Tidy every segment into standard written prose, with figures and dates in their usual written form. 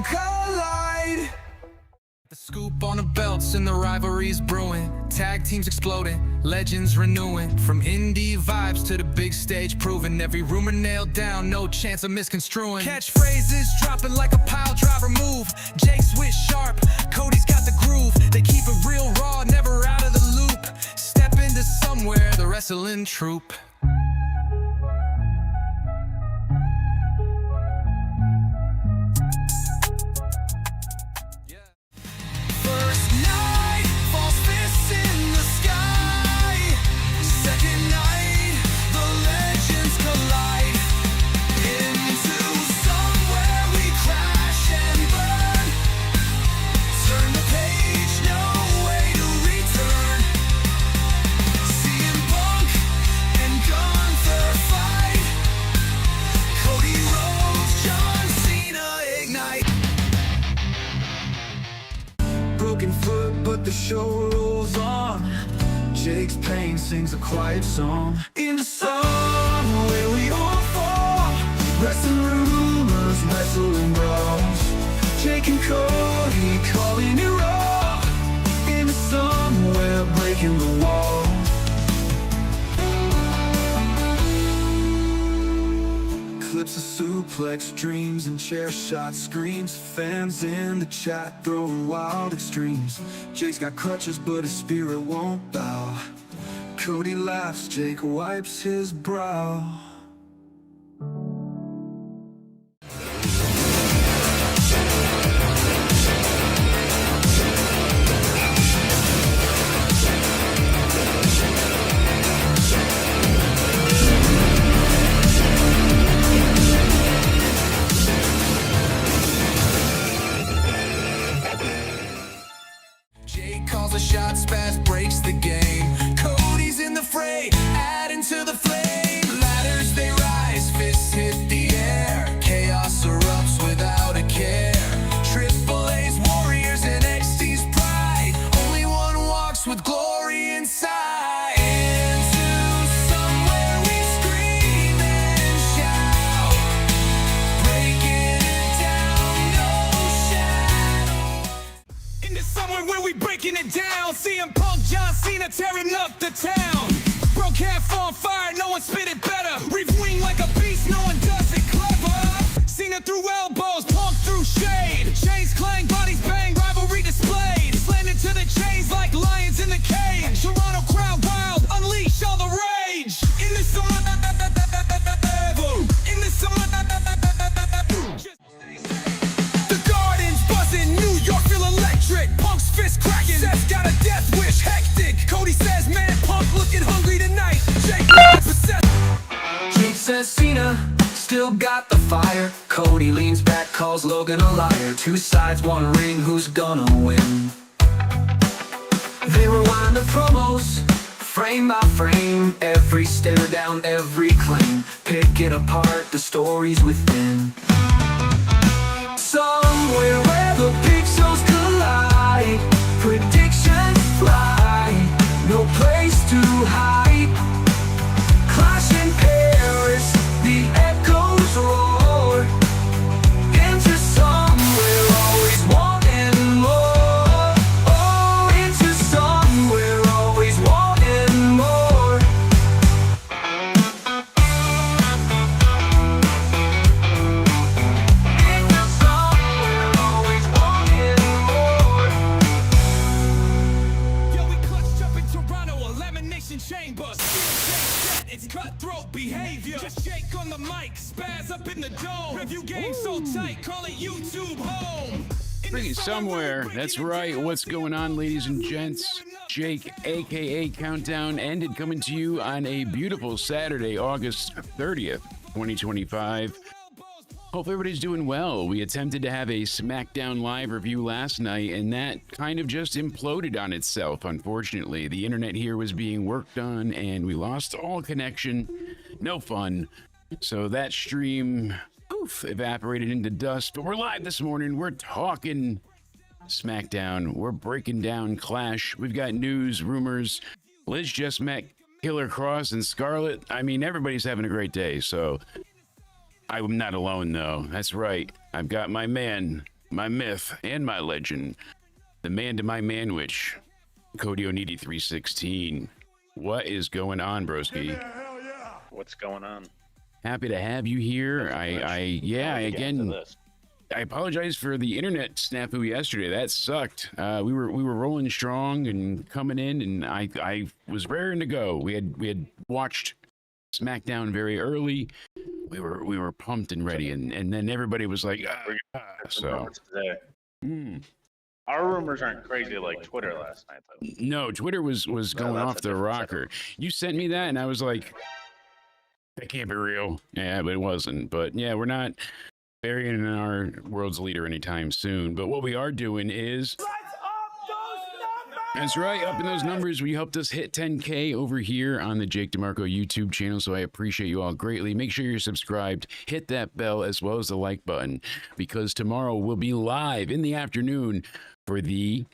collide. The scoop on the belts and the rivalries brewing, tag teams exploding, legends renewing, from indie vibes to the big stage proving, every rumor nailed down, no chance of misconstruing. Catchphrases dropping like a pile driver move, Jake switch sharp, Cody's got the groove, they keep it real raw, never out of the loop, step into somewhere, the wrestling troupe. But the show rolls on. Jake's pain sings a quiet song. In the sun where we all fall, wrestling rumors, wrestling brawls. Jake and Cody calling it raw. In the sun where breaking the wall. Eclipse a suplex, dreams and chair shot screams. Fans in the chat throw wild extremes. Jake's got crutches but his spirit won't bow. Cody laughs, Jake wipes his brow. Calls a shot, Spaz breaks the game. Cody's in the fray, adding to the flame. Ladders they rise, fists hit the air. Chaos erupts without a care. Triple A's warriors and XT's pride. Only one walks with glory inside. Into somewhere we scream and shout, breaking it down, no shadow. Into somewhere where we breaking it down. CM Punk, John Cena tearing up the town. Broke half on fire, no one spit it better. Reef wing like a beast, no one does it clever. Cena through elbows, Punk through shade. Chains clang, bodies bang, rivalry displayed. Slammed into the chains like lions in the cage. Toronto crowd wild, unleash all the rage. In the summer, in the summer. The Garden's buzzing, New York feel electric. Punk's fist cracking, Seth's got a death wish, hectic. Cody says, man, Punk looking hungry tonight. Jake says Cena still got the fire. Cody leans back, calls Logan a liar. Two sides, one ring, who's gonna win? They rewind the promos, frame by frame. Every stare down, every claim. Pick it apart, the stories within. Somewhere where the pixels collide, predictions fly, no place to hide. Clash in Paris, the echoes roar. Into somewhere always wanting more. Oh, into somewhere always wanting more. Into somewhere always wanting more. Yo, we clutch up in Toronto, elimination chamber. It's cutthroat behavior. Just shake on the mic, spaz up in the dome. Review game so tight, call it YouTube home. Freaking somewhere. That's right. What's going on, ladies and gents? Jake, aka Countdown, ended coming to you on a beautiful Saturday, August 30th, 2025. Hope everybody's doing well. We attempted to have a SmackDown live review last night, and that kind of just imploded on itself, unfortunately. The internet here was being worked on, and we lost all connection. No fun. So that stream, poof, evaporated into dust. But we're live this morning. We're talking SmackDown. We're breaking down Clash. We've got news, rumors. Liz just met Killer Cross and Scarlett. I mean, everybody's having a great day, so I'm not alone, though. That's right. I've got my man, my myth, and my legend, the man to my manwich, Cody Onidi 316. What is going on, broski? What's going on? Happy to have you here. I apologize for the internet snafu yesterday. That sucked. We were rolling strong and coming in, and I was raring to go. We had watched SmackDown very early. We were pumped and ready, and then everybody was like, so. Our rumors aren't crazy like Twitter last night, though. No, Twitter was going off the rocker. You sent me that, and I was like, that can't be real. Yeah, but it wasn't. But yeah, we're not burying our world's leader anytime soon. But what we are doing is, that's right, up in those numbers. We helped us hit 10K over here on the Jake DeMarco YouTube channel, so I appreciate you all greatly. Make sure you're subscribed, hit that bell as well as the like button, because tomorrow we'll be live in the afternoon for the,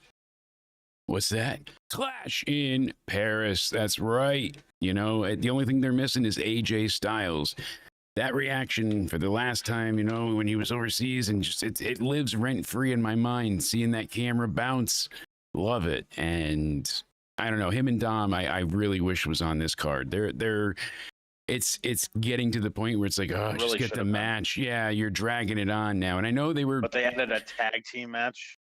what's that? Clash in Paris. That's right. You know, the only thing they're missing is AJ Styles. That reaction for the last time, you know, when he was overseas, and just it lives rent-free in my mind, seeing that camera bounce. Love it. And I don't know, him and Dom, I really wish was on this card. It's getting to the point where it's like, oh, really just get the match. Yeah, you're dragging it on now. And I know they were, but they added a tag team match.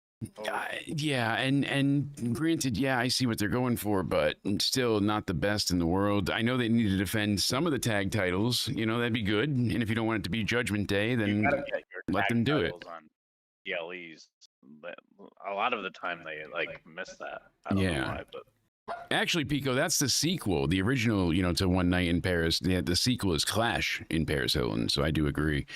Yeah, and granted, yeah, I see what they're going for, but still not the best in the world. I know they need to defend some of the tag titles. You know, that'd be good. And if you don't want it to be Judgment Day, then let them do it. On PLEs. But a lot of the time they like miss that. I don't know why, but actually, Pico, that's the sequel. The original, you know, to One Night in Paris. The sequel is Clash in Paris Hilton. So I do agree.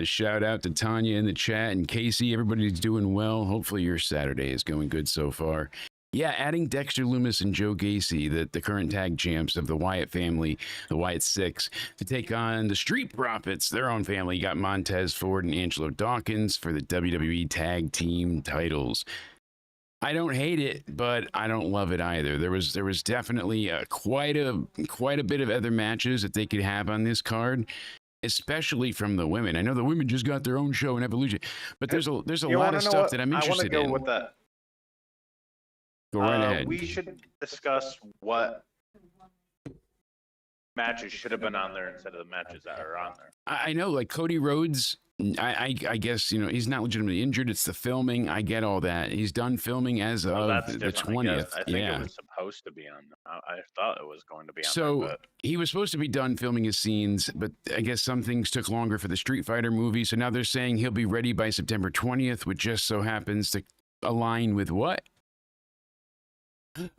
Shout out to Tanya in the chat and Casey. Everybody's doing well. Hopefully your Saturday is going good so far. Yeah, adding Dexter Lumis and Joe Gacy, the current tag champs of the Wyatt family, the Wyatt Six, to take on the Street Profits, their own family. You got Montez Ford and Angelo Dawkins for the WWE Tag Team titles. I don't hate it, but I don't love it either. There was definitely quite a bit of other matches that they could have on this card, especially from the women. I know the women just got their own show in Evolution, but there's a lot of stuff that I'm interested in. I want to go with that. Go right ahead. We should discuss what matches should have been on there instead of the matches that are on there. I know, like Cody Rhodes, I guess, you know, he's not legitimately injured. It's the filming. I get all that. He's done filming as of the 20th. I think it was supposed to be on. I thought it was going to be on. So there, but he was supposed to be done filming his scenes, but I guess some things took longer for the Street Fighter movie. So now they're saying he'll be ready by September 20th, which just so happens to align with what?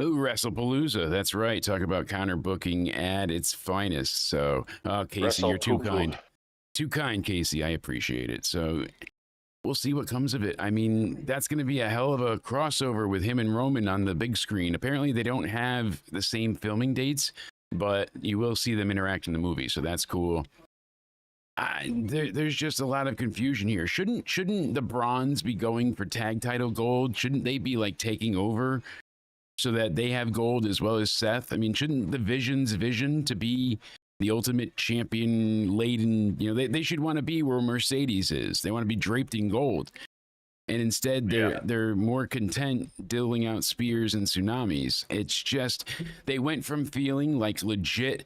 Ooh, WrestlePalooza. That's right. Talk about counter booking at its finest. So, Casey, you're too kind. Too kind, Casey. I appreciate it. So we'll see what comes of it. I mean, that's going to be a hell of a crossover with him and Roman on the big screen. Apparently, they don't have the same filming dates, but you will see them interact in the movie. So that's cool. There's just a lot of confusion here. Shouldn't the Bronze be going for tag title gold? Shouldn't they be like taking over so that they have gold as well as Seth? I mean, shouldn't the Vision's vision to be the ultimate champion laden, you know, they should want to be where Mercedes is. They want to be draped in gold. And instead they're more content dealing out spears and tsunamis. It's just, they went from feeling like legit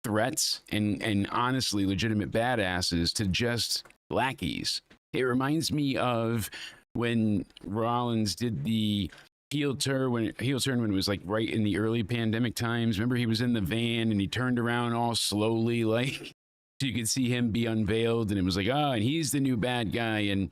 threats and honestly legitimate badasses to just lackeys. It reminds me of when Rollins did the heel turn when it was like right in the early pandemic times. Remember, he was in the van and he turned around all slowly, like, so you could see him be unveiled, and it was like, oh, and he's the new bad guy. And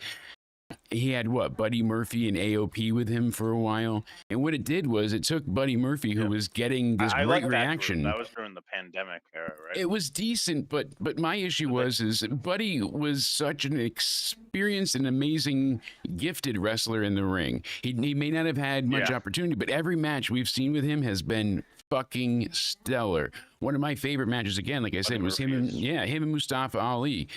he had what, Buddy Murphy and AOP with him for a while. And what it did was it took Buddy Murphy, who was getting this great reaction. That was during the pandemic era, right? It was decent, but my issue is Buddy was such an experienced and amazing, gifted wrestler in the ring. He may not have had much opportunity, but every match we've seen with him has been fucking stellar. One of my favorite matches, again, like I said, was him and Mustafa Ali.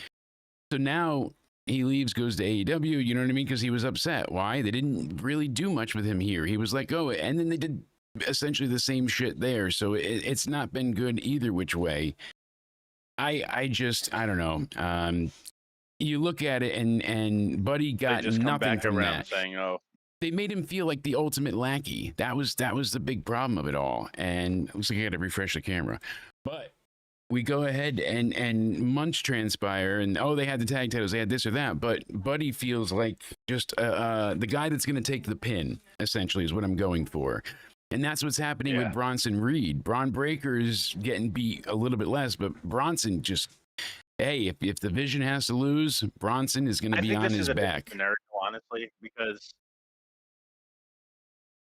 So now he leaves, goes to AEW, you know what I mean? Because he was upset. Why? They didn't really do much with him here. He was let go, and then they did essentially the same shit there. So it's not been good either which way. I don't know. you look at it, and Buddy They got just come nothing back from around that. saying, "Oh, They made him feel like the ultimate lackey. That was the big problem of it all. And looks like I got to refresh the camera, but we go ahead and months transpire, and oh, they had the tag titles, they had this or that, but Buddy feels like just the guy that's going to take the pin. Essentially, is what I'm going for. And that's what's happening with Bronson Reed. Braun Breaker's getting beat a little bit less, but Bronson just, hey, if the Vision has to lose, Bronson is going to be on his back. Scenario, honestly, because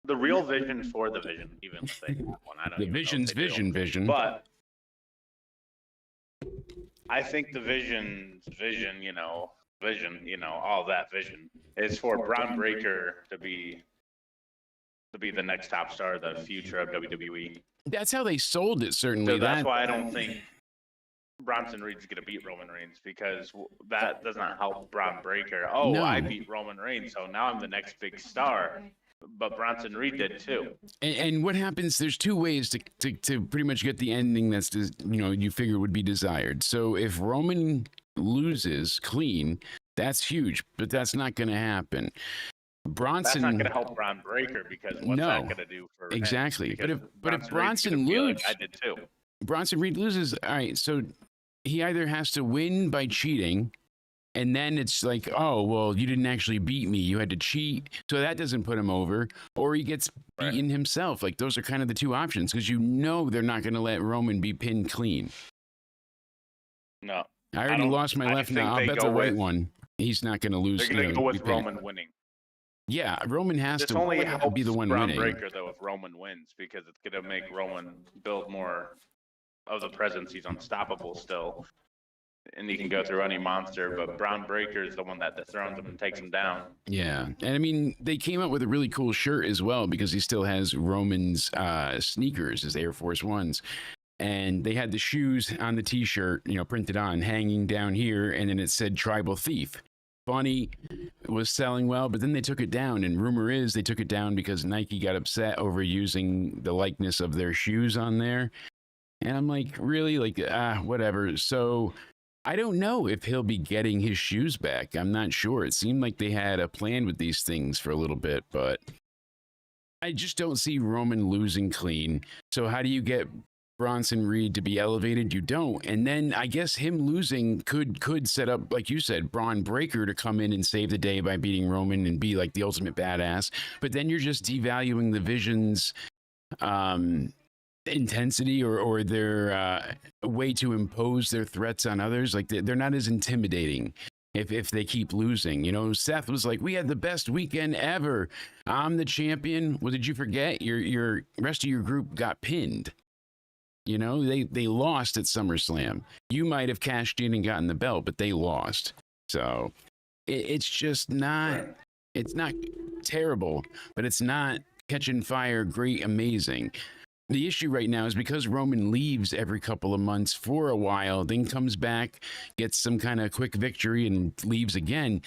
the real vision for the Vision, even if they have one, I don't The even know if Vision's they do. vision. But I think the Vision's vision, all that vision is for Braun Breaker to be the next top star, the future of WWE. That's how they sold it, certainly. So that's why I don't think Bronson Reed's going to beat Roman Reigns, because that does not help Braun Breaker. Oh, no. I beat Roman Reigns, so now I'm the next big star. But Bronson Reed did too. And what happens? There's two ways to pretty much get the ending that's you figure would be desired. So if Roman loses clean, that's huge, but that's not going to happen. Bronson, that's not going to help Braun Breaker, because what's that going to do for exactly? But if Bronson loses, like I did too. Bronson Reed loses. All right, so he either has to win by cheating. And then it's like, oh, well, you didn't actually beat me. You had to cheat. So that doesn't put him over. Or he gets beaten himself. Like, those are kind of the two options, because they're not going to let Roman be pinned clean. No. I already lost my left now. I'll bet the right one. He's not going to lose. They're going to go with Roman winning. Yeah, Roman has to only be the one winning. Breaker, though, if Roman wins, because it's going to make Roman build more of the presence. He's unstoppable still. And he can go through any monster, but Braun Breaker is the one that dethrones him and takes him down. Yeah, and I mean, they came up with a really cool shirt as well, because he still has Roman's sneakers, his Air Force Ones. And they had the shoes on the T-shirt, printed on, hanging down here, and then it said Tribal Thief. Funny, was selling well, but then they took it down, and rumor is they took it down because Nike got upset over using the likeness of their shoes on there. And I'm like, really? Like, whatever. So I don't know if he'll be getting his shoes back. I'm not sure. It seemed like they had a plan with these things for a little bit, but I just don't see Roman losing clean. So how do you get Bronson Reed to be elevated? You don't. And then I guess him losing could set up, like you said, Braun Breaker to come in and save the day by beating Roman and be like the ultimate badass. But then you're just devaluing the Vision's intensity or their way to impose their threats on others. Like they're not as intimidating if they keep losing. Seth was like, we had the best weekend ever. I'm the champion. Well, did you forget your rest of your group got pinned? They lost at SummerSlam. You might have cashed in and gotten the belt, but they lost. So it's just not, it's not terrible, but it's not catching fire, great, amazing. The issue right now is because Roman leaves every couple of months for a while, then comes back, gets some kind of quick victory and leaves again.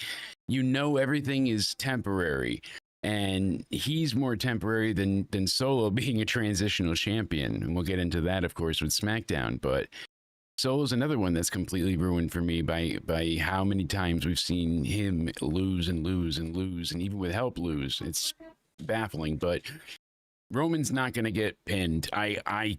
Everything is temporary. And he's more temporary than Solo being a transitional champion. And we'll get into that, of course, with SmackDown. But Solo's another one that's completely ruined for me by how many times we've seen him lose and lose and lose. And even with help lose. It's baffling. But Roman's not going to get pinned. I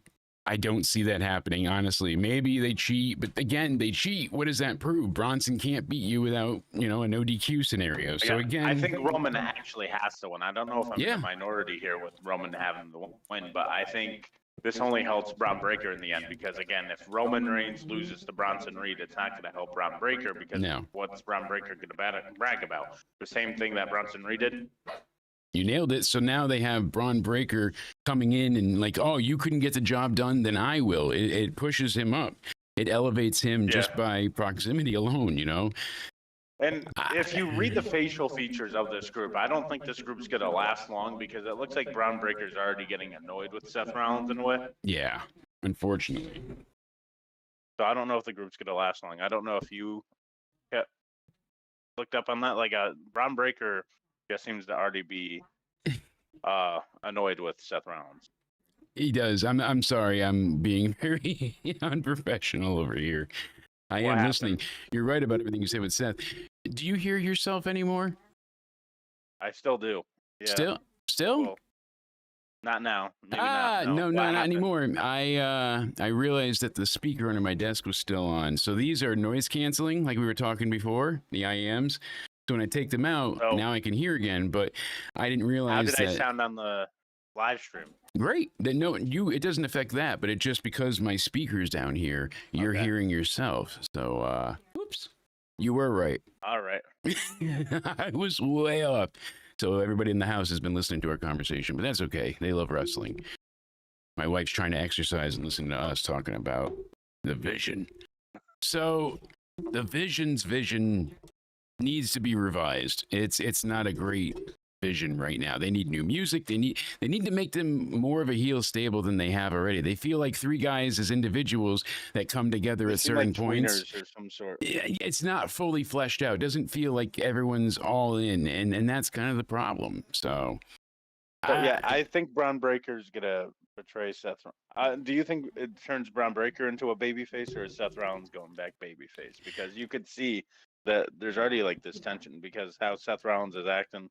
don't see that happening, honestly. Maybe they cheat, but again, they cheat. What does that prove? Bronson can't beat you without, a no DQ scenario. So again, I think Roman actually has to win. I don't know if I'm in the minority here with Roman having the win, but I think this only helps Braun Breaker in the end, because again, if Roman Reigns loses to Bronson Reed, it's not going to help Braun Breaker, because what's Braun Breaker going to brag about? The same thing that Bronson Reed did. You nailed it. So now they have Braun Breaker coming in and like, oh, you couldn't get the job done, then I will. It pushes him up. It elevates him just by proximity alone, And if you read the facial features of this group, I don't think this group's going to last long, because it looks like Braun Breaker's already getting annoyed with Seth Rollins in a way. Yeah, unfortunately. So I don't know if the group's going to last long. I don't know if you looked up on that. Like Braun Breaker just seems to already be annoyed with Seth Rollins. He does. I'm sorry. I'm being very unprofessional over here. I What am happened? listening. You're right about everything you say with Seth. Do you hear yourself anymore? I still do. Yeah. Still? Well, not now. Maybe not. No. No, What not happened? anymore. I realized that the speaker under my desk was still on. So these are noise canceling, like we were talking before, the IEMs. So when I take them out, Oh. now I can hear again. But I didn't How realize did I that. sound on the live stream? Great. No, it doesn't affect that, but it just because my speaker's down here, you're Okay. hearing yourself. So, whoops, you were right. All right. I was way off. So everybody in the house has been listening to our conversation, but that's okay. They love wrestling. My wife's trying to exercise and listen to us talking about the vision. So the Vision's vision needs to be revised. It's not a great vision right now. They need new music. They need to make them more of a heel stable than they have already. They feel like three guys as individuals that come together They at seem certain like points. tweeners or some sort. It's not fully fleshed out. It doesn't feel like everyone's all in, and that's kind of the problem. So, yeah, I think Braun Breaker's gonna betray Seth. Do you think it turns Braun Breaker into a babyface, or is Seth Rollins going back babyface? Because you could see that there's already like this tension because how Seth Rollins is acting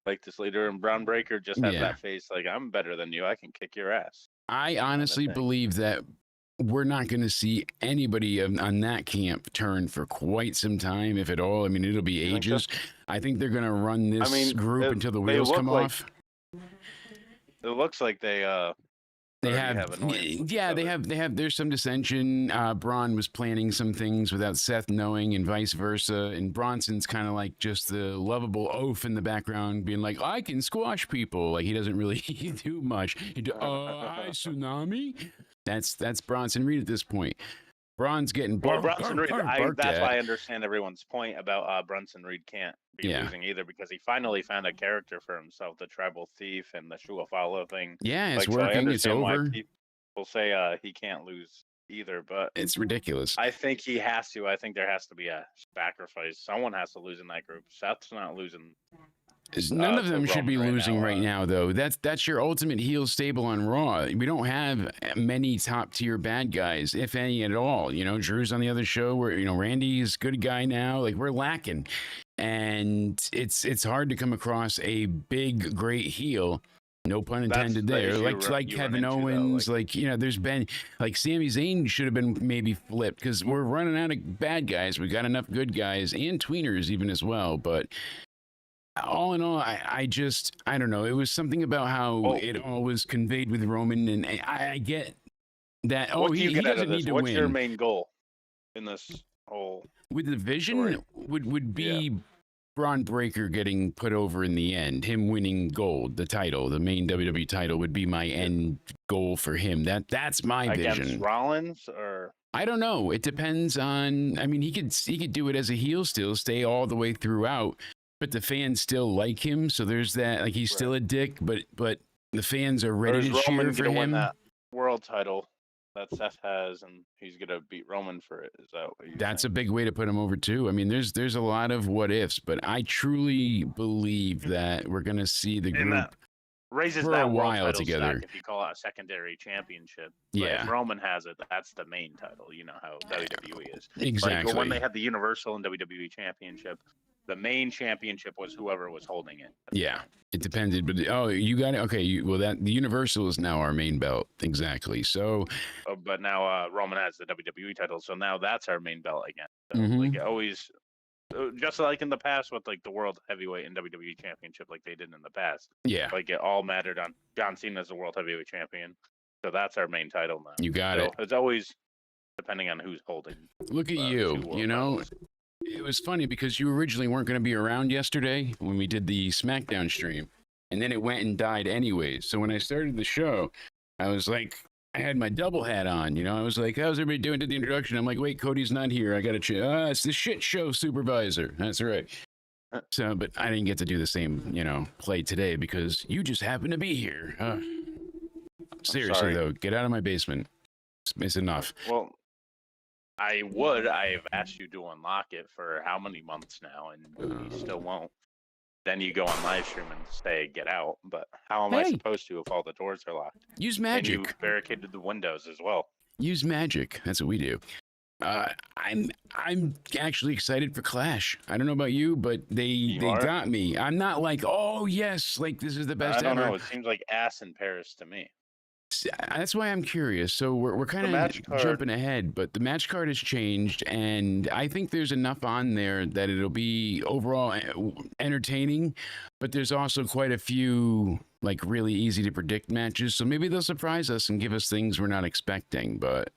like this leader, and Braun Breaker just has that face like, I'm better than you. I can kick your ass. I honestly believe that we're not going to see anybody on that camp turn for quite some time, if at all. I mean, it'll be ages. I think they're going to run this group until the wheels come off. It looks like they have there's some dissension. Braun was planning some things without Seth knowing, and vice versa. And Bronson's kind of like just the lovable oaf in the background, being like, I can squash people. Like, he doesn't really do much. Hi, Tsunami. That's Bronson Reed at this point. Braun's getting Bronson Reed. That's why I understand everyone's point about Bronson Reed can't be losing either, because he finally found a character for himself, the tribal thief and the Shuafalo thing. Yeah, it's working. It's over. People say he can't lose either, but it's ridiculous. I think he has to. I think there has to be a sacrifice. Someone has to lose in that group. Seth's not losing. None of them should be losing right now, though. That's your ultimate heel stable on Raw. We don't have many top tier bad guys, if any at all. You know, Drew's on the other show where, you know, Randy's a good guy now. Like, we're lacking. And it's hard to come across a big, great heel. No pun intended there. Like Kevin Owens, like, you know, there's been, like, Sami Zayn should have been maybe flipped because we're running out of bad guys. We got enough good guys and tweeners even as well. But all in all, I don't know. It was something about how it all was conveyed with Roman, and I get that. He doesn't need to win. What's your main goal in this whole with the Vision? Would be Braun Breaker getting put over in the end. Him winning gold, the title, the main WWE title, would be my end goal for him. That's my vision. Against Rollins, or I don't know. It depends on. I mean, he could do it as a heel, still stay all the way throughout. But the fans still like him, so there's that. Like, he's still a dick, but the fans are ready to cheer for him. Win that world title that Seth has, and he's gonna beat Roman for it. Is that what That's saying? A big way to put him over too. I mean, there's a lot of what ifs, but I truly believe that we're gonna see the group raises for that a while world together. If you call it a secondary championship, but if Roman has it, that's the main title. You know how WWE is. Exactly. Like when they had the Universal and WWE Championship, the main championship was whoever was holding it. Yeah, it depended, but you got it. Okay, the Universal is now our main belt, exactly. So, but now Roman has the WWE title, so now that's our main belt again. So, like, always, just like in the past with like the World Heavyweight and WWE Championship, like they did in the past. Yeah, like it all mattered on John Cena as the World Heavyweight Champion, so that's our main title now. You got it. It's always depending on who's holding. Look at you, you know. Titles. It was funny because you originally weren't going to be around yesterday when we did the SmackDown stream, and then it went and died anyways. So when I started the show, I was like, I had my double hat on, you know. I was like, how's everybody doing to the introduction? I'm like, wait, Cody's not here. I got to it's the shit show supervisor. That's right. So, but I didn't get to do the same, you know, play today because you just happened to be here. Seriously, though, get out of my basement. It's enough. Well, I've asked you to unlock it for how many months now, and you still won't. Then you go on live stream and say, get out. But how am I supposed to if all the doors are locked? Use magic. And you barricaded the windows as well. Use magic. That's what we do. I'm actually excited for Clash. I don't know about you, but they are? got me. I'm not like, oh yes, like this is the best I don't ever. know. It seems like ass in Paris to me. That's why I'm curious. So we're kind of jumping ahead, but the match card has changed, and I think there's enough on there that it'll be overall entertaining. But there's also quite a few like really easy to predict matches. So maybe they'll surprise us and give us things we're not expecting. But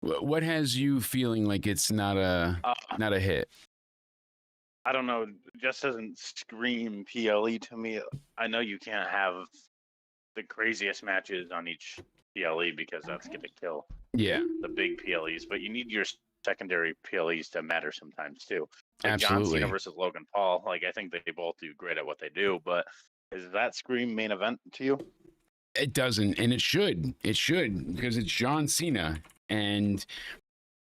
what has you feeling like it's not a hit? I don't know. It just doesn't scream PLE to me. I know you can't have the craziest matches on each PLE because that's going to kill the big PLEs, but you need your secondary PLEs to matter sometimes too. Like Absolutely. John Cena versus Logan Paul, like I think they both do great at what they do, but is that scream main event to you? It doesn't, and it should. It should, because it's John Cena. And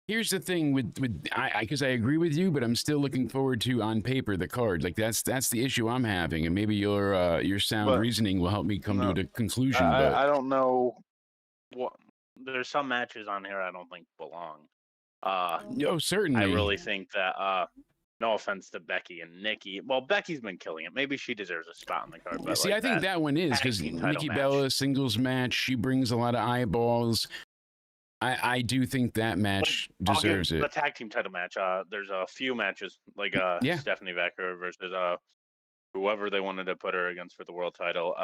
here's the thing because I agree with you, but I'm still looking forward to on paper the card. Like that's the issue I'm having, and maybe your sound reasoning will help me come to a conclusion. I don't know what. There's some matches on here I don't think belong. No, certainly. I really think that. No offense to Becky and Nikki. Well, Becky's been killing it. Maybe she deserves a spot on the card. But see, like I think that one is because Nikki Bella singles match. She brings a lot of eyeballs. I do think that match deserves it. The tag team title match. There's a few matches like Stephanie Becker versus whoever they wanted to put her against for the world title.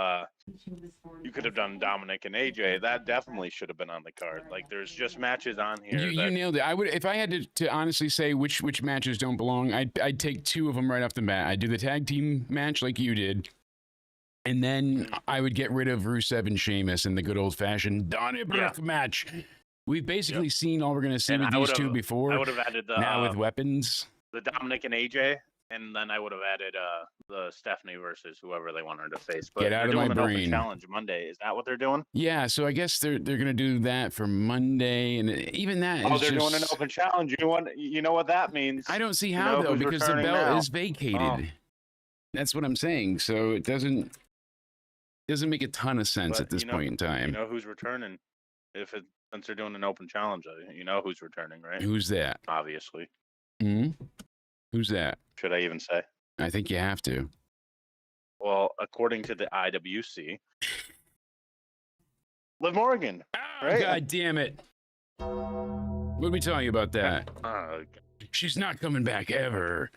You could have done Dominic and AJ. That definitely should have been on the card. Like there's just matches on here. You nailed it. I would, if I had to honestly say which matches don't belong, I'd take two of them right off the bat. I'd do the tag team match like you did. And then I would get rid of Rusev and Sheamus in the good old fashioned Donnybrook match. We've basically seen all we're going to see with these two before. I would have added now with weapons. The Dominic and AJ, and then I would have added the Stephanie versus whoever they want her to face. But get out of my brain. Open challenge Monday. Is that what they're doing? Yeah, so I guess they're going to do that for Monday, and even that is they're doing an open challenge. You know what that means? I don't see how though, because the belt is vacated. That's what I'm saying. So it doesn't make a ton of sense at this point in time. You know who's returning? Since they're doing an open challenge, you know who's returning, right? Who's that? Obviously. Who's that? Should I even say? I think you have to. Well, according to the IWC, Liv Morgan. Oh, right? God damn it. What did we tell you about that? She's not coming back ever.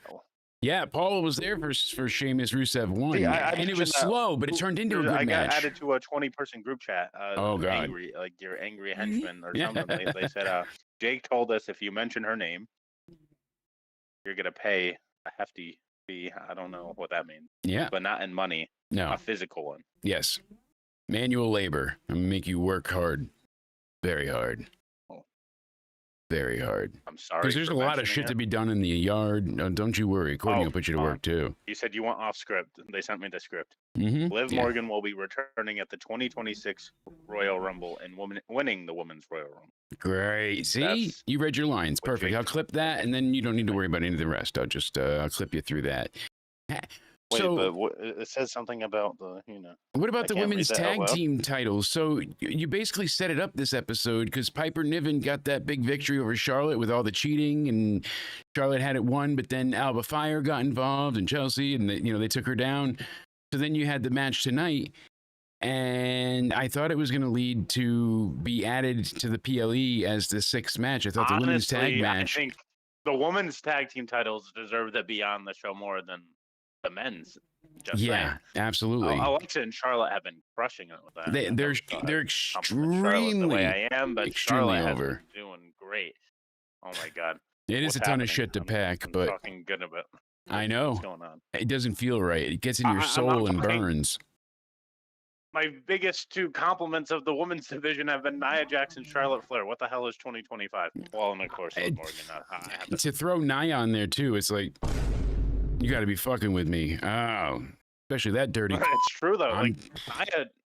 Yeah, Paul was there for Sheamus Rusev 1, and it was slow, but it turned into a good match. I got added to a 20-person group chat. Oh, God. Angry, like your angry henchman or something. They said, Jake told us if you mention her name, you're going to pay a hefty fee. I don't know what that means. Yeah. But not in money. No. A physical one. Yes. Manual labor. I'm going to make you work hard. Very hard. Very hard. I'm sorry. Because there's a lot of shit to be done in the yard. No, don't you worry. Courtney will put you to work too. You said you want off script. They sent me the script. Mm-hmm. Liv Morgan will be returning at the 2026 Royal Rumble and winning the Women's Royal Rumble. Great. See, you read your lines. Perfect. I'll clip that, and then you don't need to worry about any of the rest. I'll just I'll clip you through that. Wait, but it says something about the, What about the women's tag team titles? So you basically set it up this episode because Piper Niven got that big victory over Charlotte with all the cheating, and Charlotte had it won, but then Alba Fire got involved and Chelsea, and they took her down. So then you had the match tonight, and I thought it was going to lead to be added to the PLE as the sixth match. I thought the women's tag match. I think the women's tag team titles deserve to be on the show more than the men's. Saying. Absolutely. Alexa and Charlotte have been crushing it with that. They're extremely the way I am, but Charlotte has been doing great. Oh my God. It is a ton of shit to pack, I'm but talking good about. I know. What's going on? It doesn't feel right. It gets in your soul and burns. My biggest two compliments of the women's division have been Nia Jax and Charlotte Flair. What the hell is 2025? Well, and of course, Morgan. To throw Nia on there too, it's like, you got to be fucking with me. Oh, especially that dirty. It's true though. Like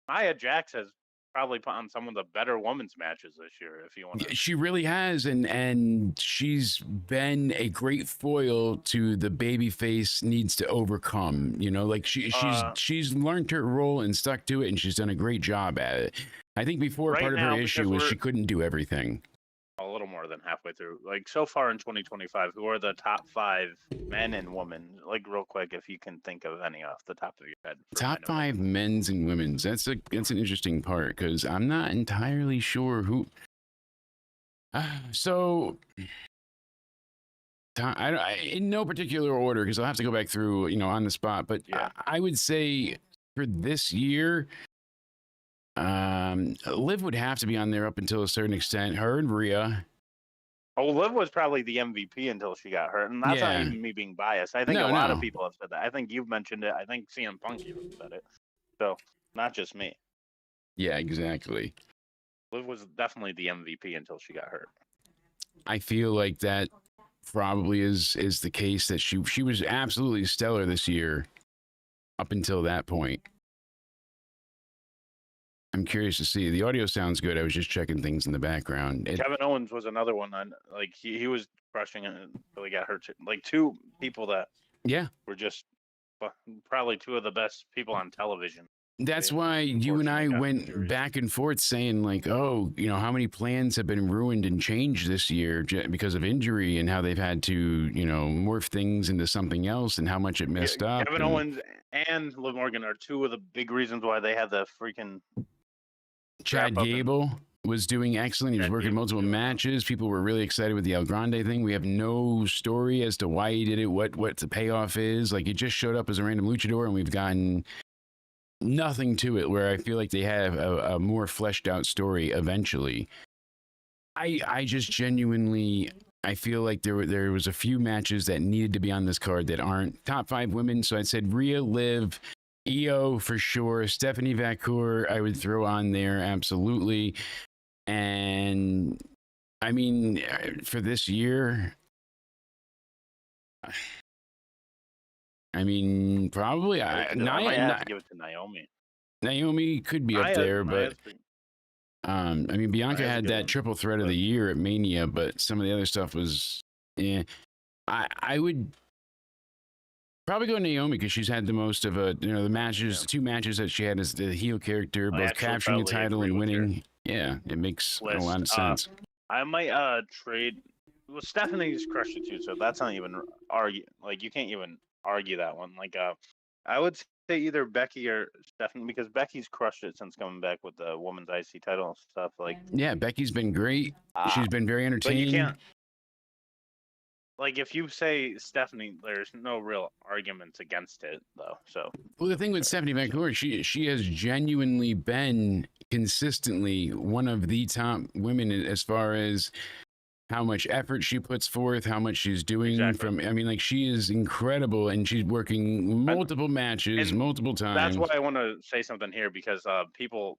Nia Jax has probably put on some of the better women's matches this year. If you want, she really has, and she's been a great foil to the babyface needs to overcome. Like she's learned her role and stuck to it, and she's done a great job at it. I think before part of her issue was she couldn't do everything. A little more than halfway through. Like so far in 2025, who are the top 5 men and women? Like real quick, if you can think of any off the top of your head. Top 5 men's and women's. That's an interesting part because I'm not entirely sure who. So, in no particular order, because I'll have to go back through, on the spot. But Yeah. I would say for this year, Liv would have to be on there up until a certain extent. Her and Rhea. Oh, Liv was probably the MVP until she got hurt, and that's not even me being biased. I think a lot of people have said that. I think you've mentioned it. I think CM Punk even said it. So, not just me. Yeah, exactly. Liv was definitely the MVP until she got hurt. I feel like that probably is the case, that she was absolutely stellar this year up until that point. I'm curious to see. The audio sounds good. I was just checking things in the background. Kevin Owens was another one. Like he was crushing it until he got hurt. Like 2 people that were just probably 2 of the best people on television. That's why you and I went back and forth saying, like, oh, how many plans have been ruined and changed this year because of injury, and how they've had to, morph things into something else, and how much it messed up. Kevin Owens and Liv Morgan are 2 of the big reasons why they had the freaking. Chad Gable was doing excellent. He was working multiple matches. People were really excited with the El Grande thing. We have no story as to why he did it, what the payoff is. Like, it just showed up as a random luchador, and we've gotten nothing to it, where I feel like they have a more fleshed out story eventually. I just genuinely, I feel like there was a few matches that needed to be on this card that aren't. Top 5 women. So I said Rhea, Liv, Io for sure. Stephanie Vacour I would throw on there, absolutely. And I mean, for this year, I mean, probably I might have to give it to Naomi. Naomi could be up there, but I mean, Bianca had that triple threat of the year at Mania, but some of the other stuff was, I would probably go Naomi, because she's had the most of the matches, the 2 matches that she had as the heel character, both capturing the title and winning. Yeah, it makes a lot of sense. I might trade. Well, Stephanie's crushed it too, so that's not even argue. Like, you can't even argue that one. Like, I would say either Becky or Stephanie, because Becky's crushed it since coming back with the women's IC title and stuff. Like, yeah, Becky's been great. She's been very entertaining. But you can't. Like, if you say Stephanie, there's no real arguments against it, though. So, well, the thing with Stephanie Vacour, she has genuinely been consistently one of the top women as far as how much effort she puts forth, how much she's doing. Exactly. I mean, like, she is incredible, and she's working multiple matches, multiple times. That's why I want to say something here, because people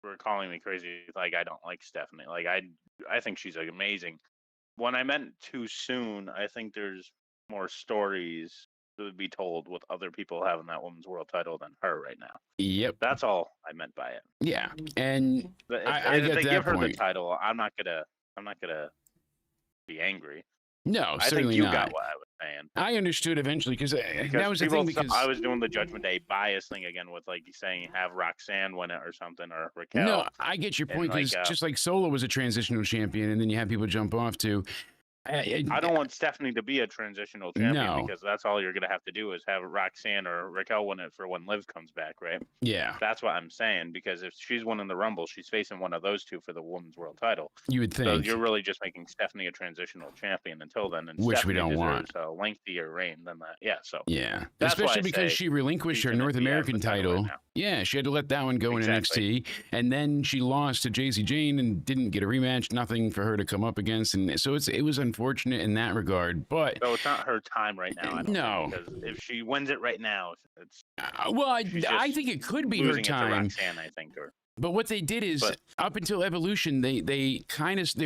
were calling me crazy. Like, I don't like Stephanie. Like, I think she's amazing. When I meant too soon, I think there's more stories that would be told with other people having that women's world title than her right now. Yep. That's all I meant by it. Yeah. And if they give her the title, I'm not gonna be angry. No, I certainly think you not. got what I was saying. I understood eventually, because that was the thing. Because I was doing the Judgment Day bias thing again with, like, saying have Roxanne win it or something, or Raquel. No, I get your point, because just like Solo was a transitional champion, and then you have people jump off to. I don't want Stephanie to be a transitional champion, because that's all you're going to have to do is have Roxanne or Raquel win it for when Liv comes back, right? Yeah. That's what I'm saying, because if she's winning the Rumble, she's facing one of those 2 for the women's world title. You would think. So you're really just making Stephanie a transitional champion until then. And which Stephanie we don't want. A lengthier reign than that. Yeah, so. Yeah. That's especially because she relinquished her North American title. Yeah, she had to let that one go in NXT, and then she lost to JC Jane and didn't get a rematch. Nothing for her to come up against, and so it was unfortunate in that regard. But so it's not her time right now. I don't no, think, because if she wins it right now, it's well, I think it could be her time. It to Roxanne, I think, But what they did is, up until Evolution, they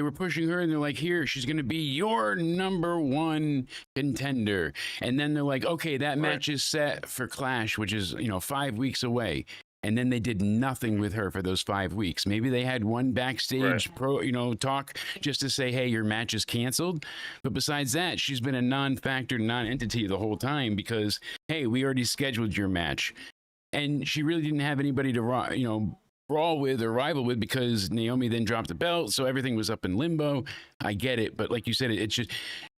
were pushing her, and they're like, here, she's going to be your #1 contender. And then they're like, okay, that match is set for Clash, which is, 5 weeks away. And then they did nothing with her for those 5 weeks. Maybe they had one backstage talk just to say, hey, your match is canceled. But besides that, she's been a non-factor, non-entity the whole time, because, hey, we already scheduled your match. And she really didn't have anybody to, brawl with or rival with because Naomi then dropped the belt, so everything was up in limbo. I get it, but like you said, it's just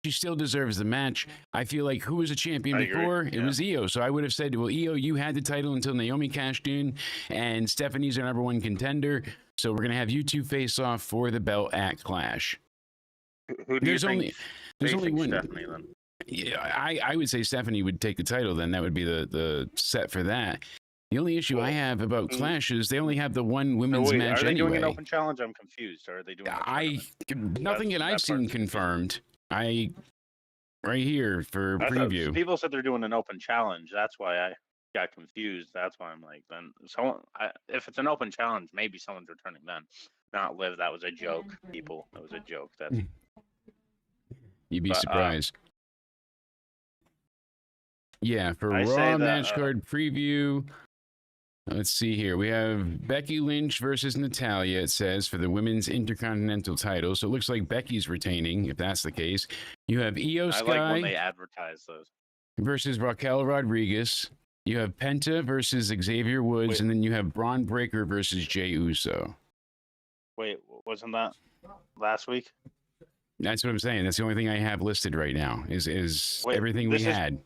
she still deserves the match. I feel like who was a champion before? It was Io. So I would have said, well, Io, you had the title until Naomi cashed in, and Stephanie's our number one contender. So we're gonna have you two face off for the belt at Clash. Who do you think? There's only one. Stephanie then. Yeah, I would say Stephanie would take the title. Then that would be the set for that. The only issue I have about Clash is they only have the one women's match anyway. Are they doing an anyway. open challenge? I'm confused. Or are they doing? Nothing that I've seen confirmed. Right here for preview. People said they're doing an open challenge. That's why I got confused. That's why I'm like, then someone. If it's an open challenge, maybe someone's returning then. Not Liv. That was a joke, people. That was a joke. That's. You'd be surprised. Yeah, for Raw match card preview. Let's see here. We have Becky Lynch versus Natalya, it says, for the women's Intercontinental title. So it looks like Becky's retaining, if that's the case. You have Io Sky. I like when they advertise those. Versus Raquel Rodriguez. You have Penta versus Xavier Woods. And then you have Braun Breaker versus Jey Uso. Wait, wasn't that last week? That's what I'm saying. That's the only thing I have listed right now is everything we had.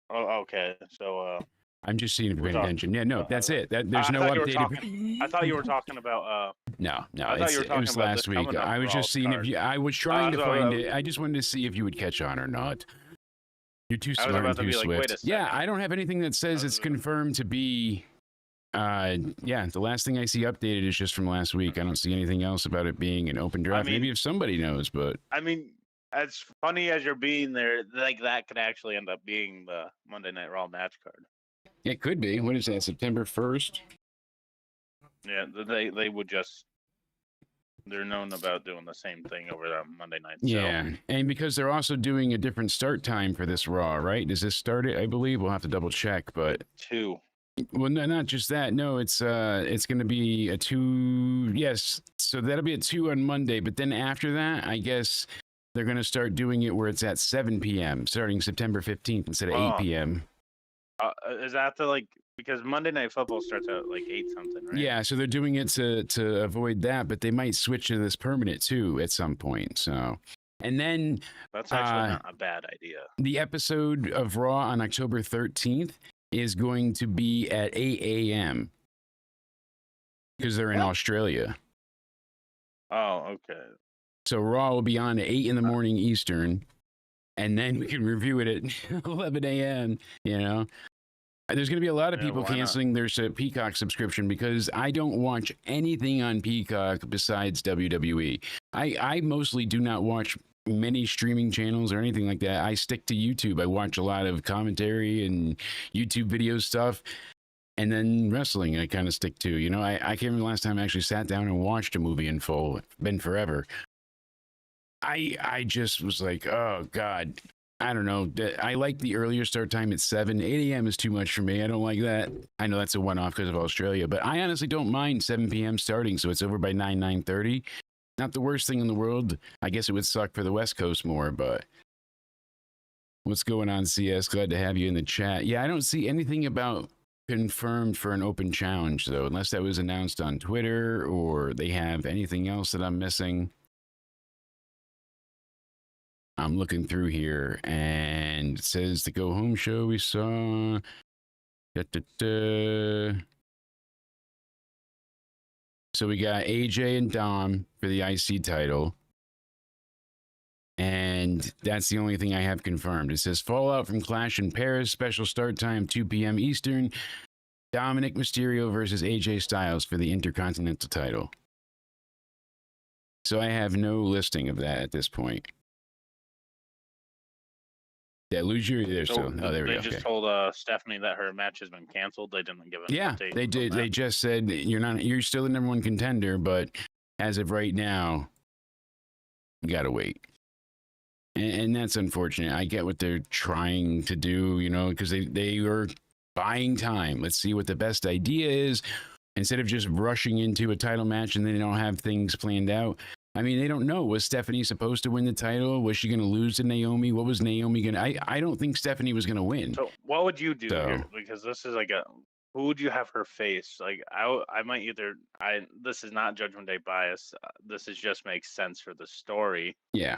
Oh, okay. So, I'm just seeing if you're paying attention. Yeah, no, that's it. There's no updated. I thought you were talking about. No, it was last week. I was just seeing if you. I was trying to find it. I just wanted to see if you would catch on or not. You're too smart and too swift. Yeah, I don't have anything that says it's confirmed to be. Yeah, the last thing I see updated is just from last week. I don't see anything else about it being an open draft. Maybe if somebody knows, but. I mean, as funny as you're being there, like that could actually end up being the Monday Night Raw match card. It could be. What is that? September 1st? Yeah, they would just. They're known about doing the same thing over on Monday night. Yeah, and because they're also doing a different start time for this Raw, right? Does this start it? I believe we'll have to double check, but 2. Well, no, not just that. No, it's going to be a 2. Yes, so that'll be a 2 on Monday. But then after that, I guess they're going to start doing it where it's at 7 p.m. starting September 15th instead of 8 p.m. Is that because Monday Night Football starts at like 8 something, right? Yeah, so they're doing it to avoid that, but they might switch to this permanent too at some point. So, and then that's actually not a bad idea. The episode of Raw on October 13th is going to be at 8 a.m. because they're in Australia. Oh, okay. So Raw will be on at 8 in the morning Eastern, and then we can review it at 11 a.m., you know? There's going to be a lot of people canceling their Peacock subscription because I don't watch anything on Peacock besides WWE. I mostly do not watch many streaming channels or anything like that. I stick to YouTube. I watch a lot of commentary and YouTube video stuff. And then wrestling, I kind of stick to. You know, I can't remember the last time I actually sat down and watched a movie in full. It's been forever. I just was like, oh, God. I don't know. I like the earlier start time at 7. 8 a.m. is too much for me. I don't like that. I know that's a one-off because of Australia, but I honestly don't mind 7 p.m. starting, so it's over by 9:30. Not the worst thing in the world. I guess it would suck for the West Coast more, but what's going on, CS? Glad to have you in the chat. Yeah, I don't see anything about confirmed for an open challenge, though, unless that was announced on Twitter or they have anything else that I'm missing. I'm looking through here, and it says the Go Home show we saw. So we got AJ and Dom for the IC title. And that's the only thing I have confirmed. It says Fallout from Clash in Paris, special start time 2 p.m. Eastern. Dominic Mysterio versus AJ Styles for the Intercontinental title. So I have no listing of that at this point. Did I lose you? There, so there we go. They just told Stephanie that her match has been canceled. They didn't give an update. They did. They just said you're still the number one contender, but as of right now, you gotta wait. And that's unfortunate. I get what they're trying to do, you know, because they are buying time. Let's see what the best idea is instead of just rushing into a title match and they don't have things planned out. I mean, they don't know. Was Stephanie supposed to win the title? Was she going to lose to Naomi? What was Naomi going to... I don't think Stephanie was going to win. So what would you do here? Because this is like who would you have her face? Like, I might either this is not Judgment Day bias. This is just makes sense for the story. Yeah.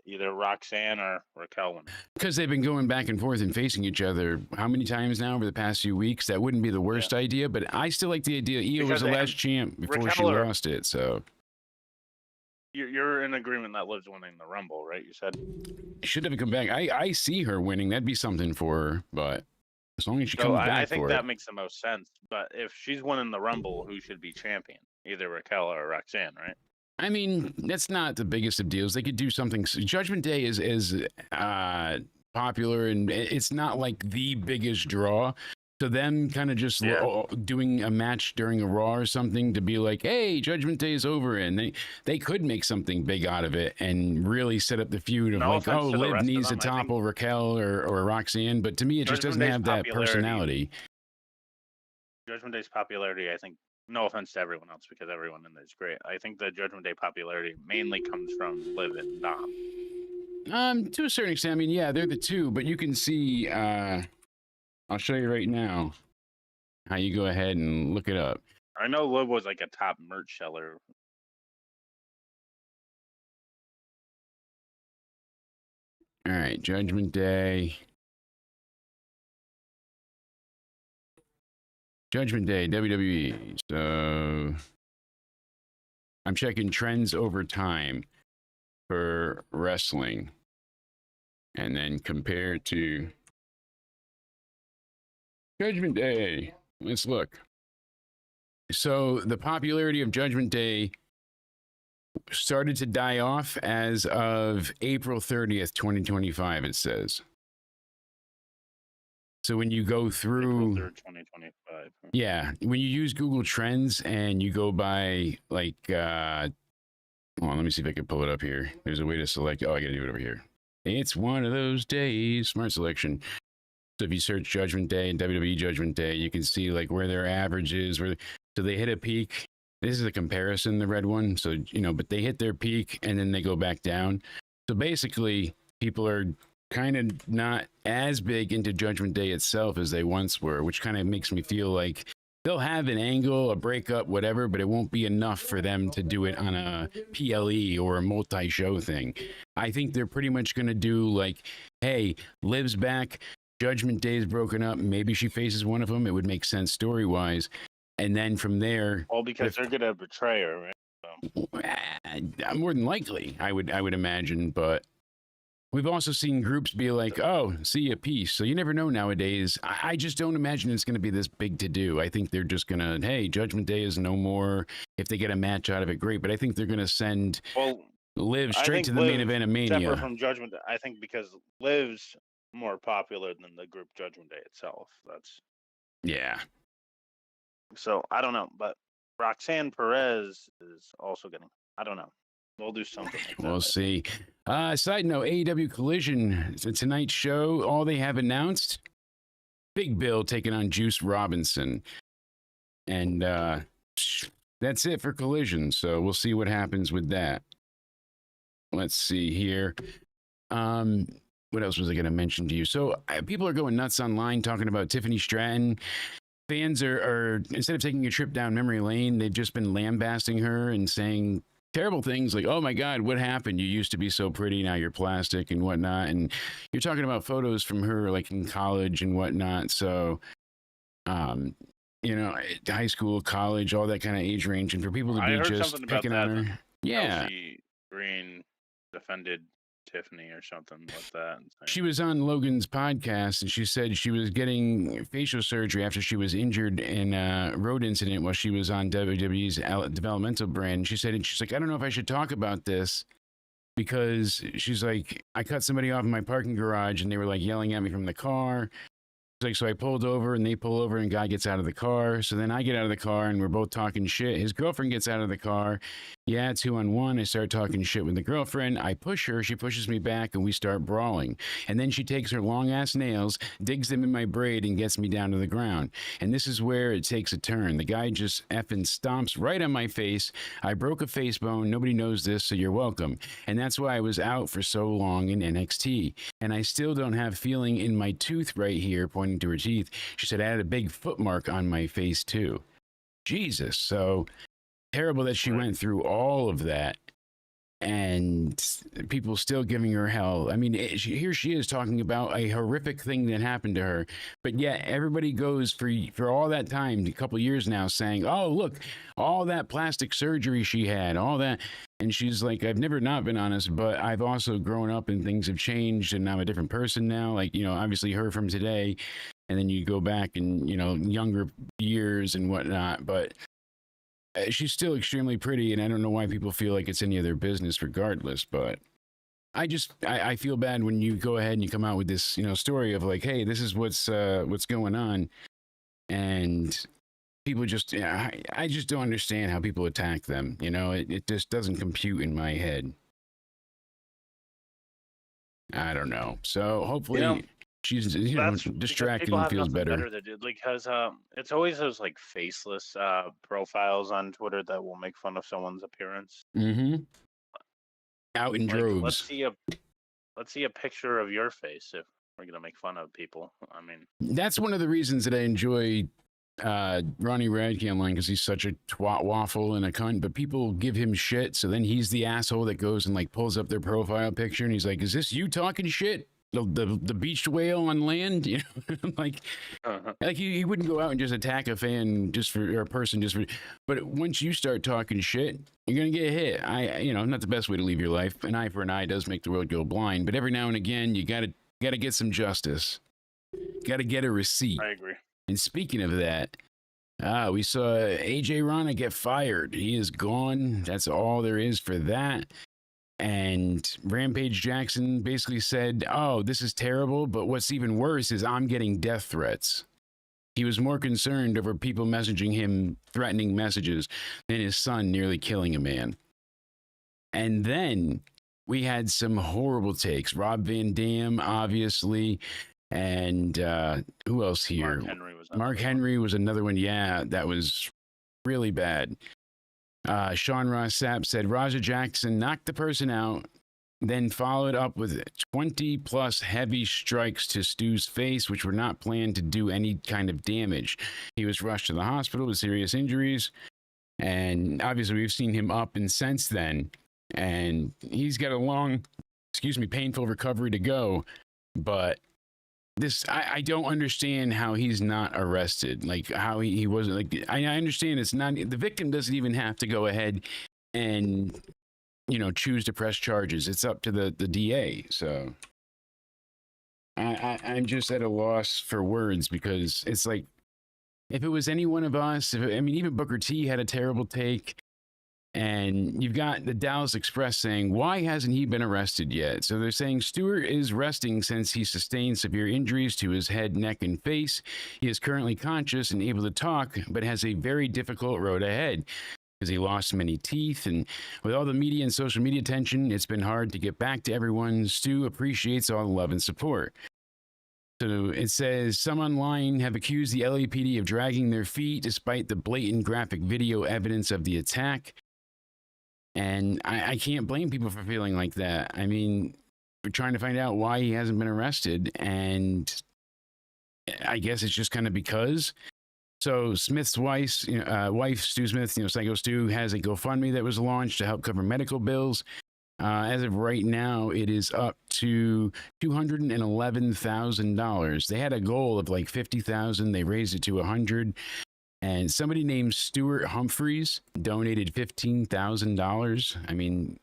Either Roxanne or Raquel. Because they've been going back and forth and facing each other how many times now over the past few weeks? That wouldn't be the worst idea, but I still like the idea. Io was the last champ before she lost it, so. You're in agreement that Liv's winning the Rumble, right? You said. Should have come back. I see her winning. That'd be something for her, but as long as she comes back I think for that it. makes the most sense. But if she's winning the Rumble, who should be champion? Either Raquel or Roxanne, right? I mean, that's not the biggest of deals. They could do something. Judgment Day is popular, and it's not like the biggest draw. So them kind of just doing a match during a Raw or something to be like, hey, Judgment Day is over, and they could make something big out of it and really set up the feud of like, oh, Liv needs to topple Raquel or Roxanne. But to me, it just doesn't have that personality. Judgment Day's popularity, I think, no offense to everyone else because everyone in there is great. I think the Judgment Day popularity mainly comes from Liv and Dom. To a certain extent, I mean, yeah, they're the two, but you can see, I'll show you right now how you go ahead and look it up. I know Liv was like a top merch seller. All right, Judgment Day. Judgment Day, WWE. So I'm checking trends over time for wrestling and then compare it to Judgment Day. Let's look. So the popularity of Judgment Day started to die off as of April 30th, 2025, it says. So when you go through, April 3rd, 2025. Yeah, when you use Google Trends and you go by like, hold on, let me see if I can pull it up here. There's a way to select. Oh, I gotta do it over here. It's one of those days. Smart selection. So if you search Judgment Day and WWE Judgment Day, you can see like where their average is. So they hit a peak. This is a comparison, the red one. So, but they hit their peak and then they go back down. So basically, people are kind of not as big into Judgment Day itself as they once were, which kind of makes me feel like they'll have an angle, a breakup, whatever, but it won't be enough for them to do it on a PLE or a multi-show thing. I think they're pretty much going to do like, hey, Liv's back, Judgment Day is broken up, maybe she faces one of them. It would make sense story-wise. And then from there... Well, because they're going to betray her, right? So. More than likely, I would imagine, but... We've also seen groups be like, oh, see a piece. So you never know nowadays. I just don't imagine it's going to be this big to do. I think they're just going to, hey, Judgment Day is no more. If they get a match out of it, great. But I think they're going to send Liv straight to the main event of Mania. Separate from Judgment Day, I think because Liv's more popular than the group Judgment Day itself. Yeah. So I don't know. But Roxanne Perez is also getting, I don't know. We'll do something like that. We'll see. Side note, AEW Collision, tonight's show, all they have announced, Big Bill taking on Juice Robinson. And that's it for Collision. So we'll see what happens with that. Let's see here. What else was I going to mention to you? So people are going nuts online talking about Tiffany Stratton. Fans are, instead of taking a trip down memory lane, they've just been lambasting her and saying terrible things like, oh my God, what happened? You used to be so pretty, now you're plastic and whatnot. And you're talking about photos from her like in college and whatnot. So, high school, college, all that kind of age range. And for people to be just picking on her. Yeah. Chelsea Green defended Tiffany or something like that. She was on Logan's podcast and she said she was getting facial surgery after she was injured in a road incident while she was on WWE's developmental brand. She's like, I don't know if I should talk about this because she's like, I cut somebody off in my parking garage and they were like yelling at me from the car. Like, so I pulled over and they pull over and guy gets out of the car. So then I get out of the car and we're both talking shit. His girlfriend gets out of the car. Yeah, 2-on-1. I start talking shit with the girlfriend. I push her. She pushes me back and we start brawling. And then she takes her long ass nails, digs them in my braid and gets me down to the ground. And this is where it takes a turn. The guy just effing stomps right on my face. I broke a face bone. Nobody knows this, so you're welcome. And that's why I was out for so long in NXT. And I still don't have feeling in my tooth right here, pointing pointing to her teeth. She said, I had a big foot mark on my face too. Jesus. So terrible that she went through all of that. And people still giving her hell. I mean, here she is talking about a horrific thing that happened to her, but yet everybody goes for all that time, a couple years now, saying, "Oh, look, all that plastic surgery she had, all that," and she's like, "I've never not been honest, but I've also grown up and things have changed, and I'm a different person now. Like, you know, obviously her from today, and then you go back and, you know, younger years and whatnot, but." She's still extremely pretty, and I don't know why people feel like it's any of their business regardless, but I feel bad when you go ahead and you come out with this, you know, story of like, hey, this is what's going on, and people just, yeah, I just don't understand how people attack them. You know, it just doesn't compute in my head. I don't know. So hopefully, you know, she's, you know, distracted and feels better to do, because it's always those like faceless profiles on Twitter that will make fun of someone's appearance. Out in like, droves. Let's see a picture of your face if we're gonna make fun of people. I mean, that's one of the reasons that I enjoy Ronnie Radke online, because he's such a twat waffle and a cunt, but people give him shit, so then he's the asshole that goes and like pulls up their profile picture and he's like, is this you talking shit? The beached whale on land, you know, like he wouldn't go out and just attack a fan just for, or a person just for, but once you start talking shit, you're gonna get hit. You know, not the best way to live your life. An eye for an eye does make the world go blind, but every now and again you gotta get some justice. Gotta get a receipt. I agree. And speaking of that, we saw AJ Rana get fired. He is gone. That's all there is for that. And Rampage Jackson basically said, oh, this is terrible, but what's even worse is I'm getting death threats. He was more concerned over people messaging him threatening messages than his son nearly killing a man. And then we had some horrible takes. Rob Van Dam, obviously. And who else here? Mark Henry was another one. Yeah, that was really bad. Sean Ross Sapp said Raja Jackson knocked the person out, then followed up with 20 plus heavy strikes to Stu's face, which were not planned to do any kind of damage. He was rushed to the hospital with serious injuries, and obviously we've seen him up and since then, and he's got a long, painful recovery to go, but I don't understand how he's not arrested. Like how he wasn't, like, I understand it's not, the victim doesn't even have to go ahead and, you know, choose to press charges. It's up to the DA. So I'm just at a loss for words, because it's like, if it was any one of us, even Booker T had a terrible take. And you've got the Dallas Express saying, why hasn't he been arrested yet? So they're saying Stewart is resting since he sustained severe injuries to his head, neck, and face. He is currently conscious and able to talk, but has a very difficult road ahead because he lost many teeth. And with all the media and social media attention, it's been hard to get back to everyone. Stu appreciates all the love and support. So it says some online have accused the LAPD of dragging their feet despite the blatant graphic video evidence of the attack. And I can't blame people for feeling like that. I mean, we're trying to find out why he hasn't been arrested. And I guess it's just kind of because. So Smith's wife, Stu Smith, Psycho Stu, has a GoFundMe that was launched to help cover medical bills. As of right now, it is up to $211,000. They had a goal of like $50,000. They raised it to $100,000. And somebody named Stuart Humphreys donated $15,000. I mean,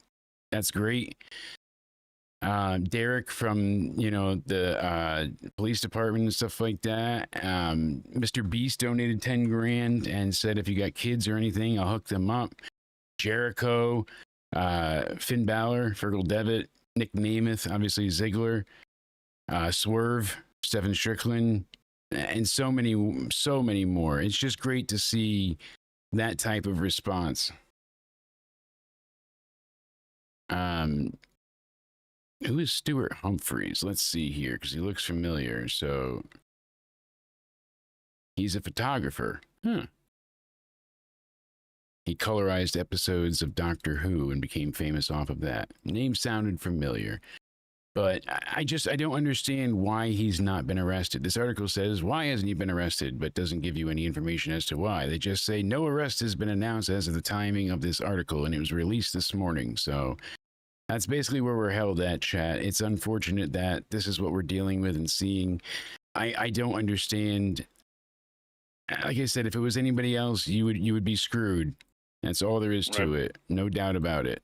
that's great. Derek from, the police department and stuff like that. Mr. Beast donated 10 grand and said, if you got kids or anything, I'll hook them up. Jericho, Finn Balor, Fergal Devitt, Nick Namath, obviously Ziggler, Swerve, Stephen Strickland, and so many more. It's just great to see that type of response. Who is Stuart Humphreys? Let's see here, because he looks familiar. So he's a photographer. He colorized episodes of Doctor Who and became famous off of that. Name sounded familiar. But I don't understand why he's not been arrested. This article says, why hasn't he been arrested, but doesn't give you any information as to why. They just say no arrest has been announced as of the timing of this article, and it was released this morning. So that's basically where we're held at, chat. It's unfortunate that this is what we're dealing with and seeing. I don't understand. Like I said, if it was anybody else, you would be screwed. That's all there is to it. No doubt about it.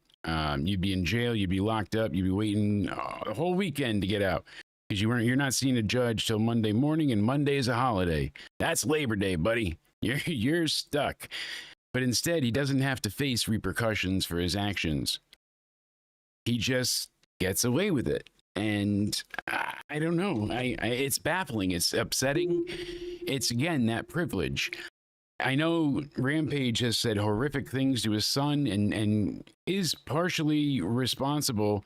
You'd be in jail. You'd be locked up. You'd be waiting a whole weekend to get out because you're not seeing a judge till Monday morning, and Monday is a holiday. That's Labor Day, buddy. You're stuck. But instead, he doesn't have to face repercussions for his actions. He just gets away with it. And I don't know. It's baffling. It's upsetting. It's, again, that privilege. I know Rampage has said horrific things to his son and is partially responsible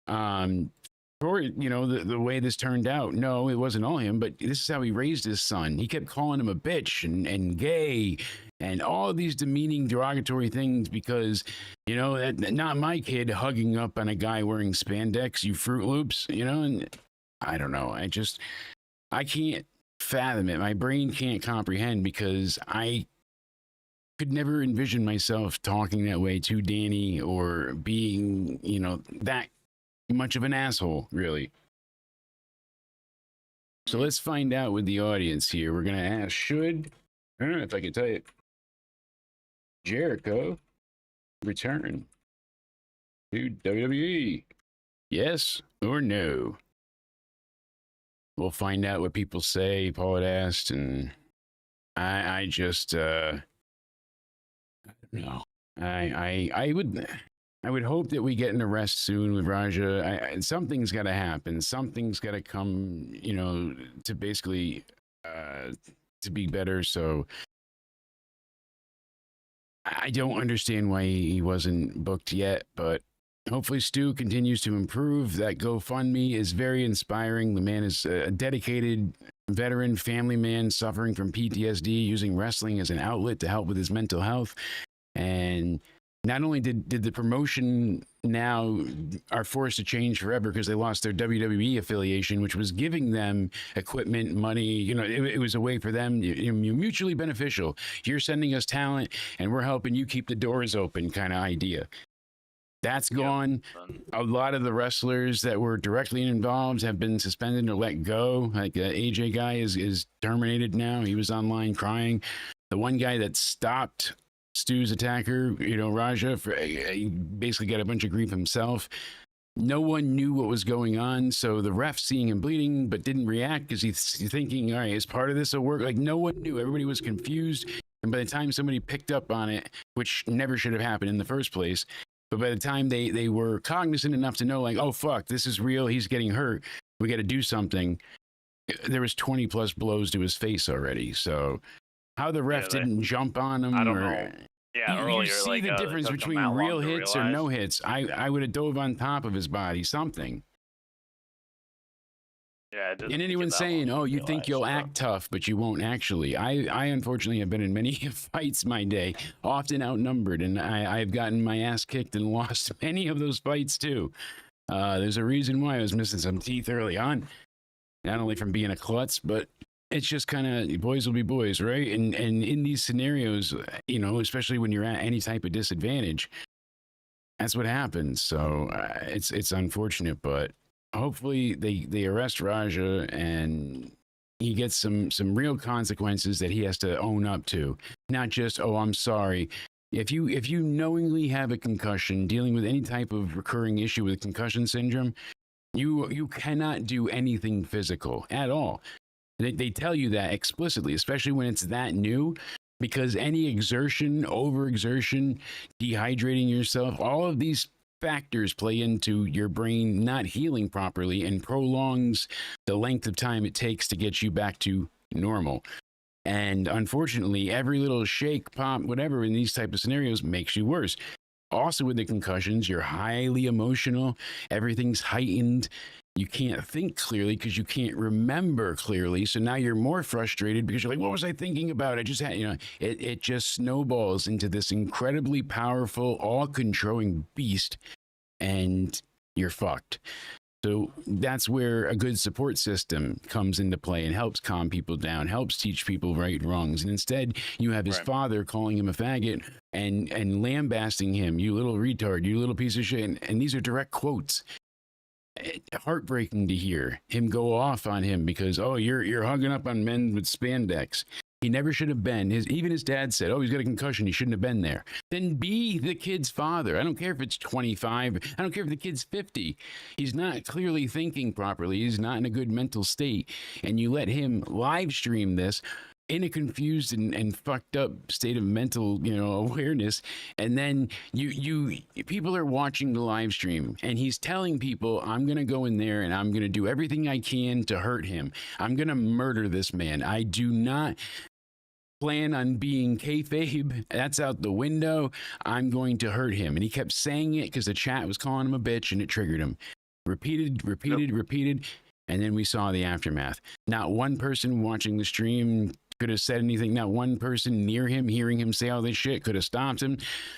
for, the way this turned out. No, it wasn't all him, but this is how he raised his son. He kept calling him a bitch and gay and all these demeaning, derogatory things because, not my kid hugging up on a guy wearing spandex, you Fruit Loops, and I don't know. I can't fathom it. My brain can't comprehend because I could never envision myself talking that way to Danny or being, that much of an asshole, really. So let's find out with the audience here. We're going to ask, I don't know if I can tell you, Jericho return to WWE? Yes or no? We'll find out what people say. Paul had asked, and I just, I don't know. I would hope that we get an arrest soon with Raja. Something's got to happen. Something's got to come, to basically, to be better. So I don't understand why he wasn't booked yet, but hopefully Stu continues to improve. That GoFundMe is very inspiring. The man is a dedicated veteran family man suffering from PTSD, using wrestling as an outlet to help with his mental health. And not only did the promotion now are forced to change forever because they lost their WWE affiliation, which was giving them equipment, money, it was a way for them, mutually beneficial. You're sending us talent and we're helping you keep the doors open kind of idea. That's gone. A lot of the wrestlers that were directly involved have been suspended or let go. Like the AJ guy is terminated now. He was online crying. The one guy that stopped Stu's attacker, Raja, he basically got a bunch of grief himself. No one knew what was going on. So the ref seeing him bleeding, but didn't react because he's thinking, all right, is part of this a work? Like no one knew. Everybody was confused. And by the time somebody picked up on it, which never should have happened in the first place, but by the time they were cognizant enough to know, like, oh, fuck, this is real. He's getting hurt. We got to do something. There was 20 plus blows to his face already. So how the ref didn't jump on him. I don't know. Yeah, you see the difference between real hits or no hits. I would have dove on top of his body, something. Yeah, and anyone saying, oh, you think you'll act tough, but you won't actually. I unfortunately have been in many fights my day, often outnumbered, and I've gotten my ass kicked and lost many of those fights too. There's a reason why I was missing some teeth early on, not only from being a klutz, but it's just kind of boys will be boys, right? And in these scenarios, especially when you're at any type of disadvantage, that's what happens. So it's unfortunate, but hopefully they arrest Raja and he gets some real consequences that he has to own up to. Not just, oh, I'm sorry. If you knowingly have a concussion, dealing with any type of recurring issue with concussion syndrome, you cannot do anything physical at all. They tell you that explicitly, especially when it's that new, because any exertion, overexertion, dehydrating yourself, all of these factors play into your brain not healing properly and prolongs the length of time it takes to get you back to normal. And unfortunately, every little shake, pop, whatever in these type of scenarios makes you worse. Also with the concussions, you're highly emotional. Everything's heightened. You can't think clearly because you can't remember clearly. So now you're more frustrated because you're like, what was I thinking about? I just had, it just snowballs into this incredibly powerful, all-controlling beast, and you're fucked. So that's where a good support system comes into play and helps calm people down, helps teach people right and wrongs. And instead, you have his father calling him a faggot and lambasting him, you little retard, you little piece of shit. And these are direct quotes. Heartbreaking to hear him go off on him because, oh, you're hugging up on men with spandex. He never should have been. Even his dad said, oh, he's got a concussion. He shouldn't have been there. Then be the kid's father. I don't care if it's 25. I don't care if the kid's 50. He's not clearly thinking properly. He's not in a good mental state. And you let him live stream this in a confused and fucked up state of mental, awareness. And then you people are watching the live stream and he's telling people, I'm going to go in there and I'm going to do everything I can to hurt him. I'm going to murder this man. I do not plan on being kayfabe. That's out the window. I'm going to hurt him. And he kept saying it because the chat was calling him a bitch and it triggered him. Repeated. And then we saw the aftermath. Not one person watching the stream could have said anything. Not one person near him hearing him say all this shit could have stopped him.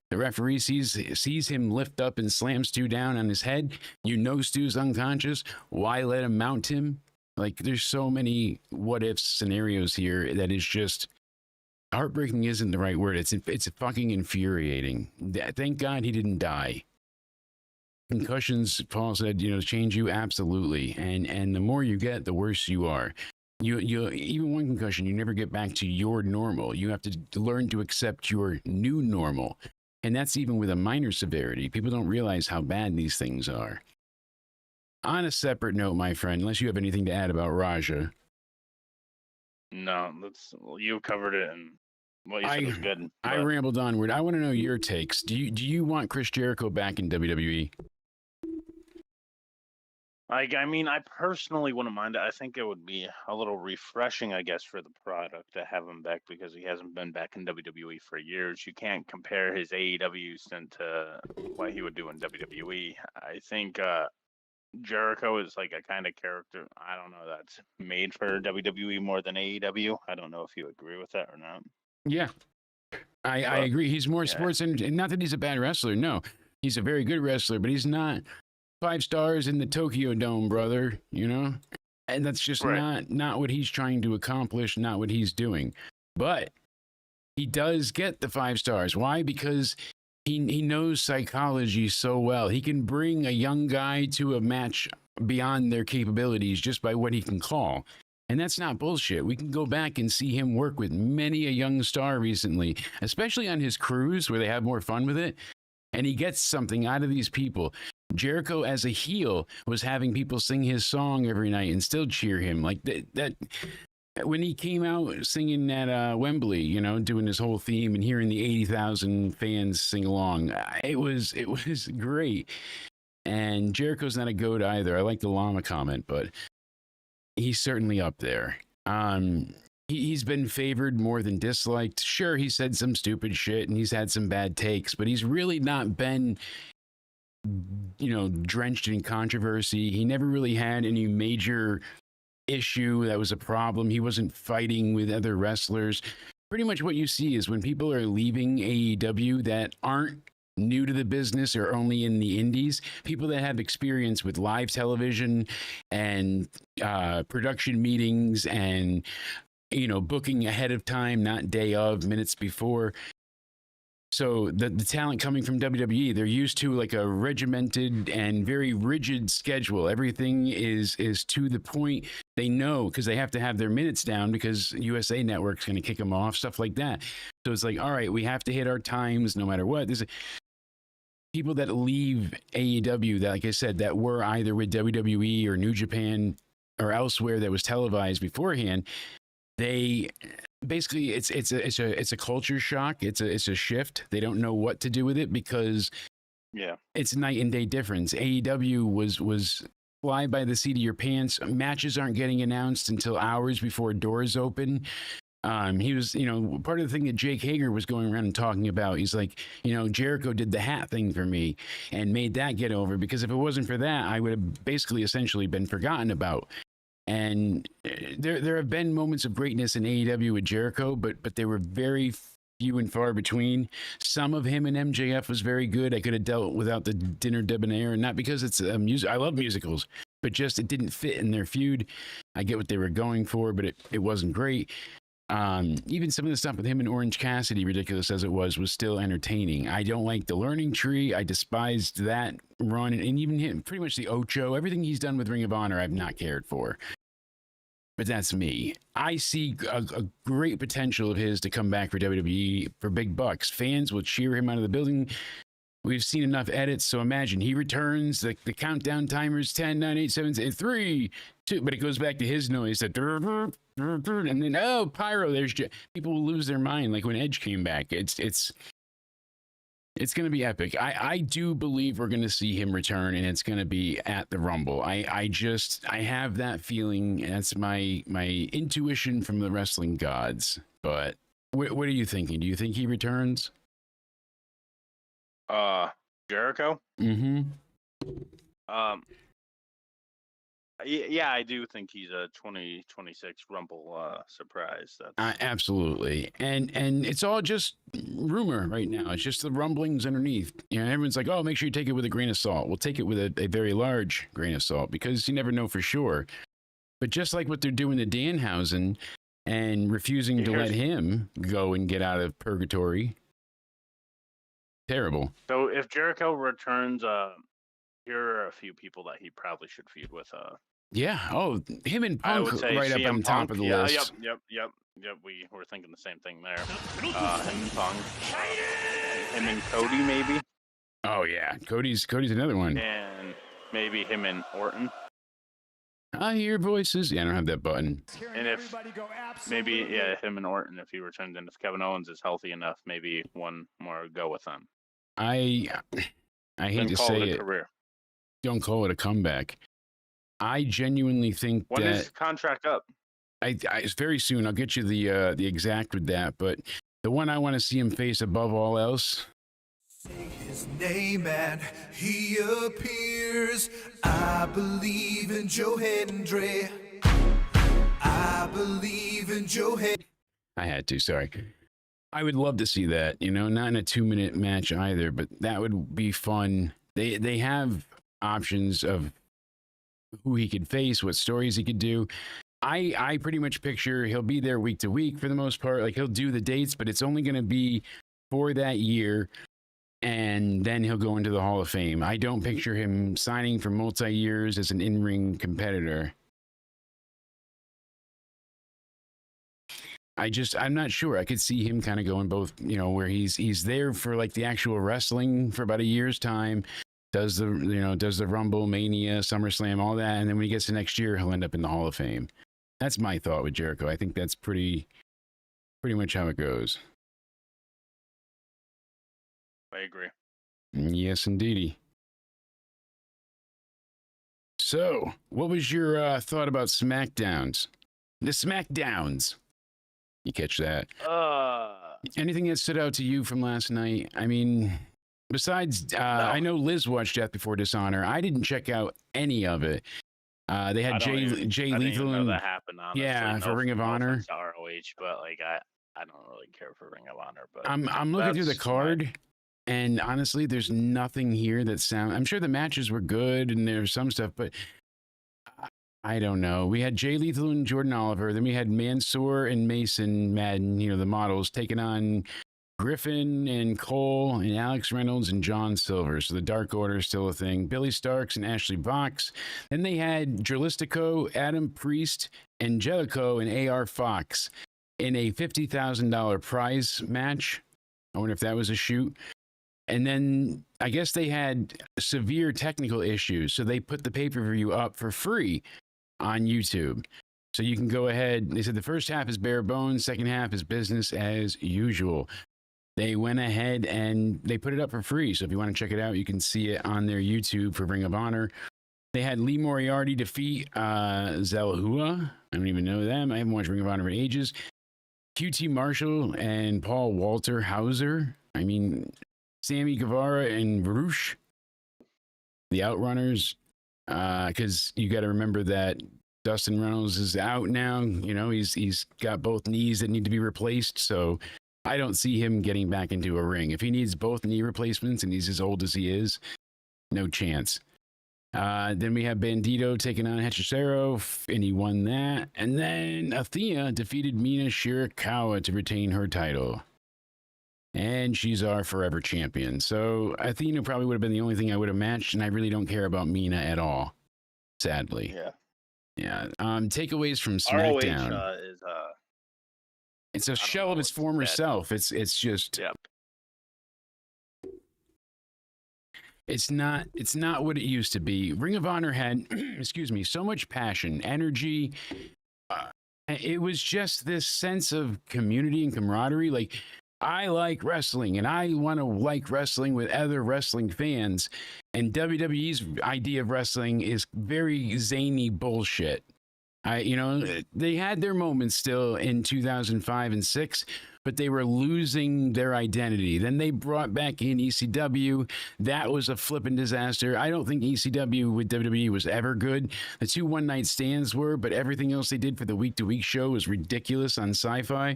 The referee sees him lift up and slam Stu down on his head. Stu's unconscious. Why let him mount him? Like, there's so many what if scenarios here that is just heartbreaking isn't the right word. It's fucking infuriating. Thank God he didn't die. Concussions, Paul said, change you absolutely. And the more you get, the worse you are. You even one concussion, you never get back to your normal. You have to learn to accept your new normal. And that's even with a minor severity. People don't realize how bad these things are. On a separate note, my friend, unless you have anything to add about Raja. No, you covered it, and what you said was good. I rambled onward. I want to know your takes. Do you want Chris Jericho back in WWE? I personally wouldn't mind it. I think it would be a little refreshing, I guess, for the product to have him back because he hasn't been back in WWE for years. You can't compare his AEW stint to what he would do in WWE. I think Jericho is like a kind of character, I don't know, that's made for WWE more than AEW. I don't know if you agree with that or not. Yeah, I agree. He's more sports, and not that he's a bad wrestler. No, he's a very good wrestler, but he's not 5 stars in the Tokyo Dome, brother, and that's just not what he's trying to accomplish, not what he's doing. But he does get the 5 stars. Why? Because he knows psychology so well. He can bring a young guy to a match beyond their capabilities just by what he can call. And that's not bullshit. We can go back and see him work with many a young star recently, especially on his cruise where they have more fun with it. And he gets something out of these people. Jericho as a heel was having people sing his song every night and still cheer him. Like that when he came out singing at Wembley, doing his whole theme and hearing the 80,000 fans sing along, it was great. And Jericho's not a goat either. I like the llama comment, but he's certainly up there. He's been favored more than disliked. Sure, he said some stupid shit and he's had some bad takes, but he's really not been drenched in controversy. He never really had any major issue that was a problem. He wasn't fighting with other wrestlers. Pretty much what you see is when people are leaving AEW that aren't new to the business or only in the indies, people that have experience with live television and production meetings and booking ahead of time, not day of, minutes before. So the talent coming from WWE, they're used to like a regimented and very rigid schedule. Everything is to the point. They know because they have to have their minutes down because USA Network's going to kick them off, stuff like that. So it's like, all right, we have to hit our times no matter what. There's people that leave AEW that, like I said, that were either with WWE or New Japan or elsewhere that was televised beforehand. They basically it's a culture shock. It's a shift. They don't know what to do with it because it's night and day difference. AEW was fly by the seat of your pants. Matches aren't getting announced until hours before doors open. He was, part of the thing that Jake Hager was going around and talking about. He's like, Jericho did the hat thing for me and made that get over because if it wasn't for that, I would have basically essentially been forgotten about. And there have been moments of greatness in AEW with Jericho, but they were very few and far between. Some of him and MJF was very good. I could have dealt without the Dinner Debonair, and not because it's a music. I love musicals, but just it didn't fit in their feud. I get what they were going for, but it wasn't great. Even some of the stuff with him and Orange Cassidy, ridiculous as it was still entertaining. I don't like the learning tree. I despised that run, and even him, pretty much the Ocho, everything he's done with Ring of Honor, I've not cared for. But that's me. I see a great potential of his to come back for WWE for big bucks. Fans will cheer him out of the building. We've seen enough edits, so imagine he returns. The countdown timer's 10, 9, 8, 7, 8, 3, 2, but it goes back to his noise. That and then pyro. There's people will lose their mind like when Edge came back. It's going to be epic. I do believe we're going to see him return, and it's going to be at the Rumble. I have that feeling. That's my intuition from the wrestling gods. But what are you thinking? Do you think he returns? Jericho? Mm-hmm. Yeah, I do think he's a 2026 Rumble surprise. Absolutely, and it's all just rumor right now. It's just the rumblings underneath. Everyone's like, "Oh, make sure you take it with a grain of salt." We'll take it with a very large grain of salt because you never know for sure. But just like what they're doing to Danhausen and refusing to let him go and get out of purgatory. Terrible. So if Jericho returns, here are a few people that he probably should feud with. Yeah. Oh, him and Punk I would say right CM up on top Punk. of the Yeah, list. Yep. We were thinking the same thing there. Him and Punk. Him and Cody, maybe. Oh yeah, Cody's another one. And maybe him and Orton. I hear voices. Yeah, I don't have that button. And if maybe him and Orton if he returns, and if Kevin Owens is healthy enough, maybe one more go with them. I hate to say it. Career. Don't call it a comeback. I genuinely think when that is contract up? It's very soon. I'll get you the exact with that, but the one I want to see him face above all else. Say his name and he appears. I believe in Joe Hendry. I believe in Joe Hendry. I had to, sorry. I would love to see that, not in a 2-minute match either, but that would be fun. They have options of who he could face, what stories he could do. I pretty much picture he'll be there week to week for the most part. Like he'll do the dates, but it's only going to be for that year. And then he'll go into the Hall of Fame. I don't picture him signing for multi-years as an in-ring competitor. I'm not sure. I could see him kind of going both, where he's there for like the actual wrestling for about a year's time, does the Rumble, Mania, SummerSlam, all that. And then when he gets to next year, he'll end up in the Hall of Fame. That's my thought with Jericho. I think that's pretty much how it goes. I agree. Yes, indeedy. So, what was your thought about SmackDowns? The SmackDowns. You catch that? Anything that stood out to you from last night? I mean, besides, no. I know Liz watched Death Before Dishonor. I didn't check out any of it. They had Jay Lethal. I didn't even know that happened, honestly. Yeah, for Ring of Honor. ROH, but like I don't really care for Ring of Honor. But I'm looking through the card. And honestly, there's nothing here that sounds. I'm sure the matches were good and there's some stuff, but I don't know. We had Jay Lethal and Jordan Oliver. Then we had Mansoor and Mason Madden, the models, taking on Griffin and Cole and Alex Reynolds and John Silver. So the Dark Order is still a thing. Billy Starks and Ashley Vox. Then they had Dralistico, Adam Priest, Angelico, and AR Fox in a $50,000 prize match. I wonder if that was a shoot. And then I guess they had severe technical issues, so they put the pay-per-view up for free on YouTube. So you can go ahead. They said the first half is bare bones, second half is business as usual. They went ahead and they put it up for free. So if you want to check it out, you can see it on their YouTube for Ring of Honor. They had Lee Moriarty defeat Zelhua. I don't even know them. I haven't watched Ring of Honor in ages. QT Marshall and Paul Walter Hauser. I mean, Sammy Guevara and Varouche, the Outrunners, because you got to remember that Dustin Reynolds is out now. He's got both knees that need to be replaced, so I don't see him getting back into a ring. If he needs both knee replacements and he's as old as he is, no chance. Then we have Bandito taking on Hechicero, and he won that. And then Athena defeated Mina Shirakawa to retain her title. And she's our forever champion. So Athena probably would have been the only thing I would have matched, and I really don't care about Mina at all, sadly. Yeah. Yeah. Takeaways from SmackDown. ROH is it's a shell of its former self. It's just it's not what it used to be. Ring of Honor had excuse me, so much passion, energy. It was just this sense of community and camaraderie. Like, I like wrestling and I want to like wrestling with other wrestling fans. And WWE's idea of wrestling is very zany bullshit. They had their moments still in 2005 and 6, but they were losing their identity. Then they brought back in ECW. That was a flippin' disaster. I don't think ECW with WWE was ever good. The 2 one-night stands were, but everything else they did for the week-to-week show was ridiculous on Sci-Fi.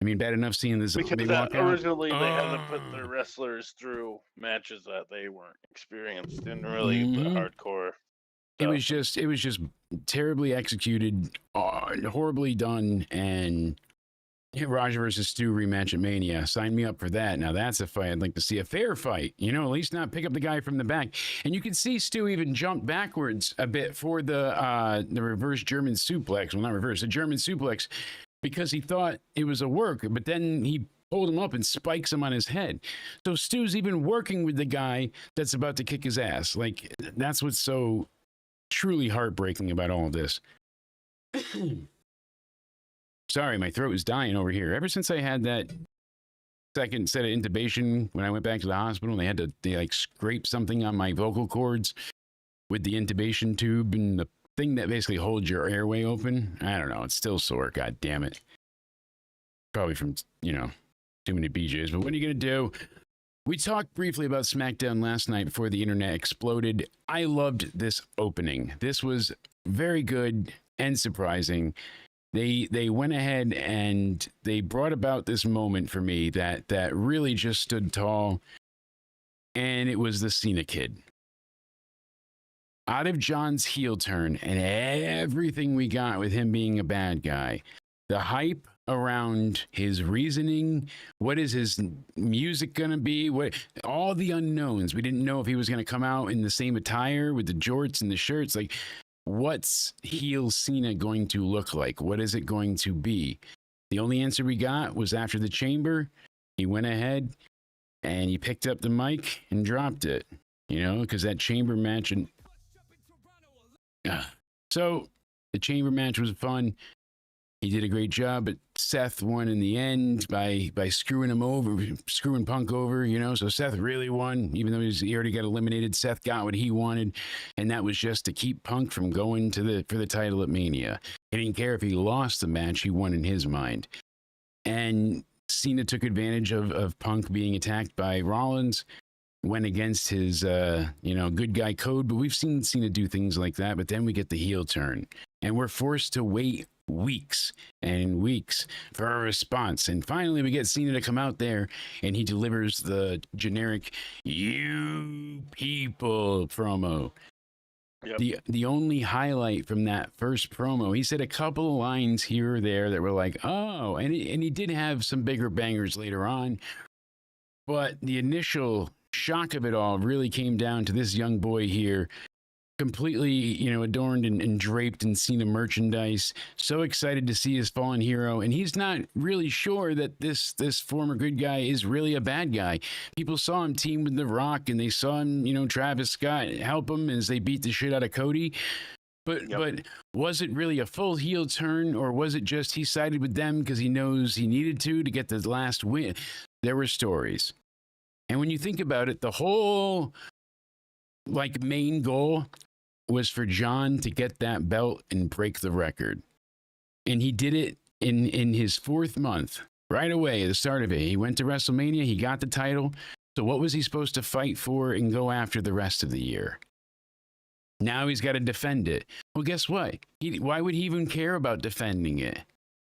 I mean, bad enough seeing the zombie walk out. Originally they had to put their wrestlers through matches that they weren't experienced in, really, the hardcore. It was just terribly executed, horribly done, and Raja versus Stu rematch at Mania. Sign me up for that. Now that's a fight I'd like to see. A fair fight, at least not pick up the guy from the back. And you can see Stu even jump backwards a bit for the reverse German suplex. Well, not reverse, the German suplex, because he thought it was a work, but then he pulled him up and spikes him on his head. So Stu's even working with the guy that's about to kick his ass. Like, that's what's so truly heartbreaking about all of this. Sorry, my throat is dying over here. Ever since I had that second set of intubation when I went back to the hospital, and they scrape something on my vocal cords with the intubation tube and the thing that basically holds your airway open. I don't know. It's still sore. God damn it. Probably from, too many BJs. But what are you going to do? We talked briefly about SmackDown last night before the internet exploded. I loved this opening. This was very good and surprising. They went ahead and they brought about this moment for me that really just stood tall, and it was the Cena Kid. Out of John's heel turn and everything we got with him being a bad guy, the hype around his reasoning, what is his music going to be, all the unknowns. We didn't know if he was going to come out in the same attire with the jorts and the shirts. Like, what's heel Cena going to look like? What is it going to be? The only answer we got was after the Chamber. He went ahead and he picked up the mic and dropped it, because that Chamber match. And so the Chamber match was fun. He did a great job, but Seth won in the end by screwing Punk over, so Seth really won, even though he already got eliminated. Seth got what he wanted, and that was just to keep Punk from going for the title at Mania. He didn't care if he lost the match, he won in his mind. And Cena took advantage of Punk being attacked by Rollins, went against his good guy code, but we've seen Cena do things like that. But then we get the heel turn, and we're forced to wait weeks and weeks for a response. And finally we get Cena to come out there, and he delivers the generic "you people" promo. Yep. The only highlight from that first promo, he said a couple of lines here or there that were like, oh, and he did have some bigger bangers later on, but the initial shock of it all really came down to this young boy here, completely, adorned and draped in Cena merchandise. So excited to see his fallen hero, and he's not really sure that this former good guy is really a bad guy. People saw him team with The Rock, and they saw him, Travis Scott help him as they beat the shit out of Cody. But was it really a full heel turn, or was it just he sided with them because he knows he needed to get the last win? There were stories. And when you think about it, the whole main goal was for John to get that belt and break the record. And he did it in his 4th month, right away at the start of it. He went to WrestleMania, he got the title. So what was he supposed to fight for and go after the rest of the year? Now he's got to defend it. Well, guess what? Why would he even care about defending it?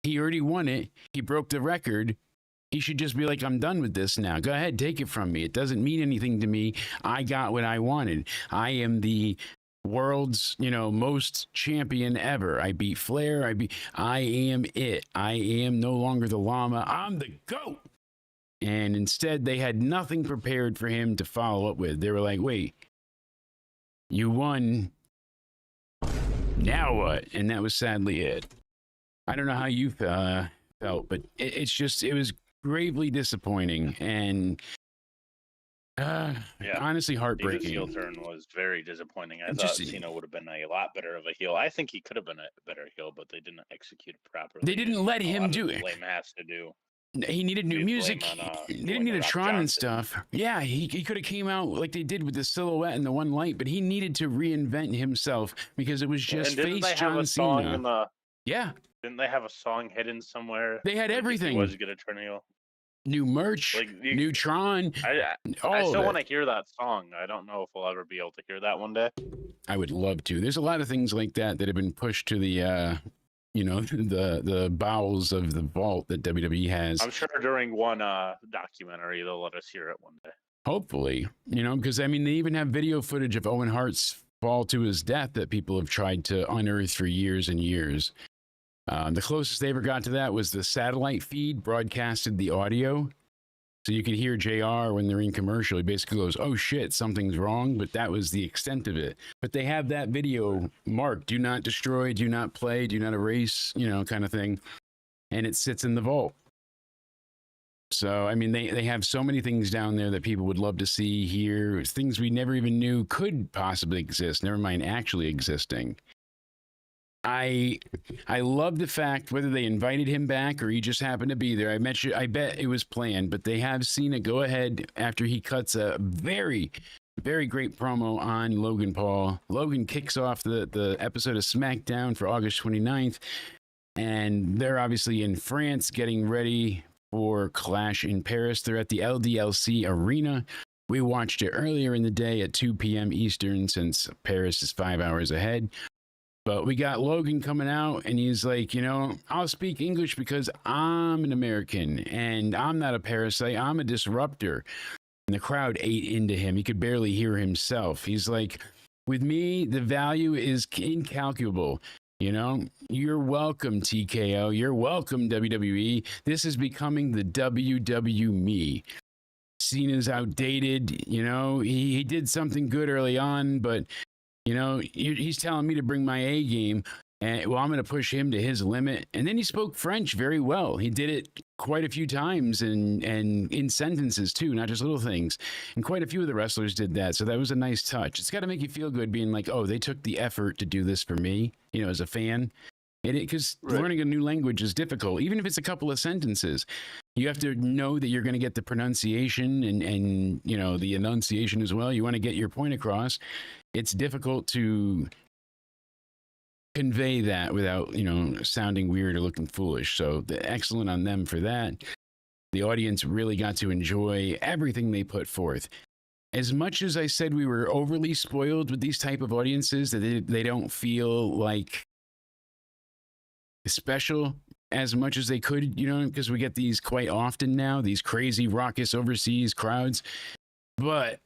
He already won it. He broke the record. He should just be like, I'm done with this now. Go ahead, take it from me. It doesn't mean anything to me. I got what I wanted. I am the world's, most champion ever. I beat Flair. I am it. I am no longer the llama. I'm the GOAT. And instead, they had nothing prepared for him to follow up with. They were like, wait, you won. Now what? And that was sadly it. I don't know how you felt, but it was gravely disappointing and honestly heartbreaking. His heel turn was very disappointing. I thought Cena would have been a lot better of a heel. I think he could have been a better heel, but they didn't execute it properly. They didn't let him do it. Blame has to do. He needed new music. He didn't need a Tron and stuff. Yeah, he could have came out like they did with the silhouette and the one light, but he needed to reinvent himself because it was just face John Cena. Yeah. Didn't they have a song hidden somewhere? They had everything. He was going to turn heel. New merch, new Tron. I still want to hear that song. I don't know if we'll ever be able to hear that one day. I would love to. There's a lot of things like that have been pushed to the the bowels of the vault that WWE has. I'm sure during one documentary they'll let us hear it one day. Hopefully, because they even have video footage of Owen Hart's fall to his death that people have tried to unearth for years and years. The closest they ever got to that was the satellite feed broadcasted the audio. So you could hear JR when they're in commercial. He basically goes, oh shit, something's wrong. But that was the extent of it. But they have that video marked, do not destroy, do not play, do not erase, kind of thing. And it sits in the vault. So, they have so many things down there that people would love to see, hear, things we never even knew could possibly exist, never mind actually existing. I love the fact whether they invited him back or he just happened to be there. I bet it was planned, but they have seen it go ahead after he cuts a very, very great promo on Logan Paul. Logan kicks off the episode of SmackDown for August 29th, and they're obviously in France getting ready for Clash in Paris. They're at the LDLC Arena. We watched it earlier in the day at 2 p.m. Eastern since Paris is 5 hours ahead. But we got Logan coming out, and he's like, I'll speak English because I'm an American, and I'm not a parasite. I'm a disruptor. And the crowd ate into him. He could barely hear himself. He's like, with me, the value is incalculable. You're welcome, TKO. You're welcome, WWE. This is becoming the WW me. Cena's outdated. He did something good early on, but he's telling me to bring my A game, and I'm going to push him to his limit. And then he spoke French very well. He did it quite a few times and in sentences too, not just little things. And quite a few of the wrestlers did that. So that was a nice touch. It's got to make you feel good being like, oh, they took the effort to do this for me, as a fan. Because learning a new language is difficult, even if it's a couple of sentences. You have to know that you're going to get the pronunciation and the enunciation as well. You want to get your point across. It's difficult to convey that without, sounding weird or looking foolish. So excellent on them for that. The audience really got to enjoy everything they put forth. As much as I said we were overly spoiled with these type of audiences, that they don't feel like special as much as they could, because we get these quite often now, these crazy raucous overseas crowds. But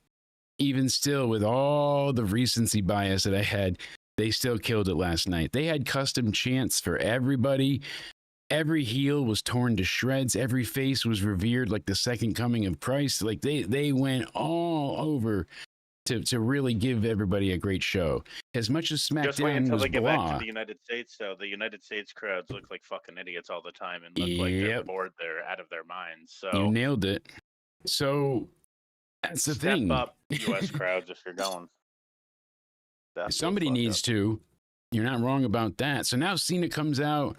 even still, with all the recency bias that I had, they still killed it last night. They had custom chants for everybody. Every heel was torn to shreds. Every face was revered like the second coming of Christ. Like they went all over to really give everybody a great show. As much as SmackDown just wait until was they get blah, back to the United States. So the United States crowds look like fucking idiots all the time and look like they're bored, they're out of their minds. So you nailed it. So that's the thing. Step up, U.S. crowds, if you're going. Somebody needs to. You're not wrong about that. So now Cena comes out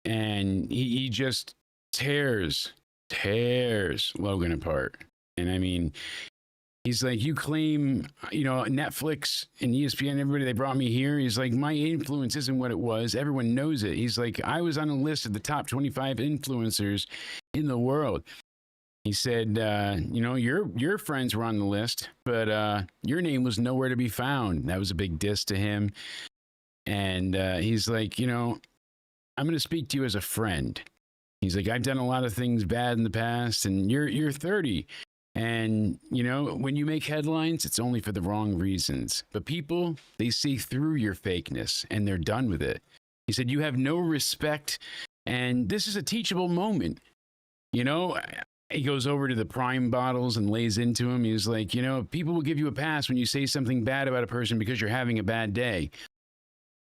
and he just tears Logan apart. And he's like, you claim, Netflix and ESPN, everybody, they brought me here. He's like, my influence isn't what it was. Everyone knows it. He's like, I was on a list of the top 25 influencers in the world. He said, your friends were on the list, but your name was nowhere to be found. That was a big diss to him. And he's like, I'm going to speak to you as a friend. He's like, I've done a lot of things bad in the past, and you're 30. And, you know, when you make headlines, it's only for the wrong reasons. But people, they see through your fakeness, and they're done with it. He said, you have no respect, and this is a teachable moment. You know, he goes over to the Prime bottles and lays into him. He's like, you know, people will give you a pass when you say something bad about a person because you're having a bad day.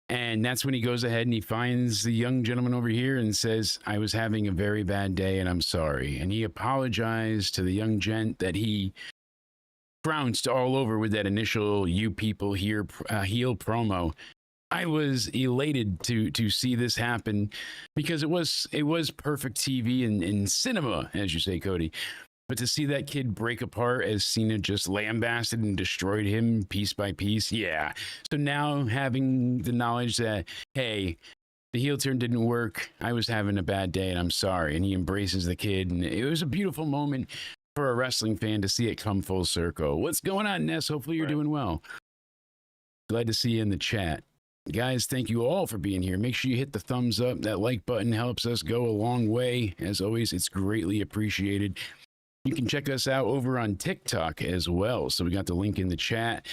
And that's when he goes ahead and he finds the young gentleman over here and says, I was having a very bad day and I'm sorry. And he apologized to the young gent that he trounced all over with that initial "you people here" heel promo. I was elated to see this happen because it was perfect TV and cinema, as you say, Cody. But to see that kid break apart as Cena just lambasted and destroyed him piece by piece, yeah. So now having the knowledge that, hey, the heel turn didn't work, I was having a bad day and I'm sorry, and he embraces the kid, and it was a beautiful moment for a wrestling fan to see it come full circle. What's going on, Ness? Hopefully you're doing well. Glad to see you in the chat. Guys, thank you all for being here. Make sure you hit the thumbs up. That like button helps us go a long way. As always, it's greatly appreciated. You can check us out over on TikTok as well. So we got the link in the chat.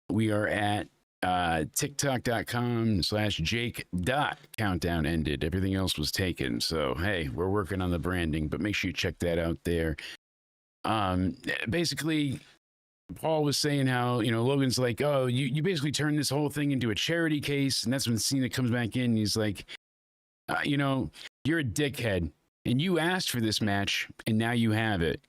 We are at tiktok.com/Jake.countdown ended. Everything else was taken. So, hey, we're working on the branding, but make sure you check that out there. Basically, Paul was saying how, you know, Logan's like, oh, you basically turned this whole thing into a charity case. And that's when Cena comes back in. And he's like, you know, you're a dickhead. And you asked for this match, and now you have it.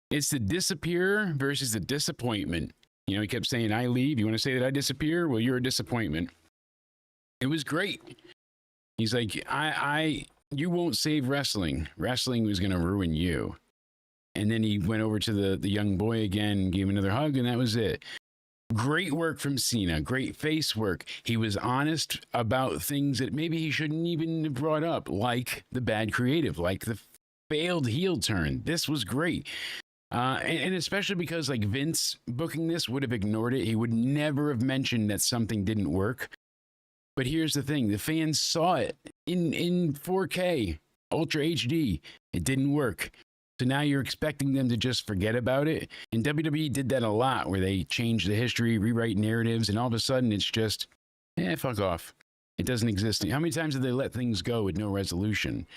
It's the disappear versus the disappointment. You know, he kept saying, I leave. You want to say that I disappear? Well, you're a disappointment. It was great. He's like, you won't save wrestling. Wrestling was going to ruin you. And then he went over to the young boy again, gave him another hug, and that was it. Great work from Cena. Great face work. He was honest about things that maybe he shouldn't even have brought up, like the bad creative, like the failed heel turn. This was great. And especially because, like, Vince booking this would have ignored it. He would never have mentioned that something didn't work. But here's the thing. The fans saw it in 4K, Ultra HD. It didn't work. So now you're expecting them to just forget about it. And WWE did that a lot, where they change the history, rewrite narratives, and all of a sudden it's just, fuck off. It doesn't exist. How many times did they let things go with no resolution?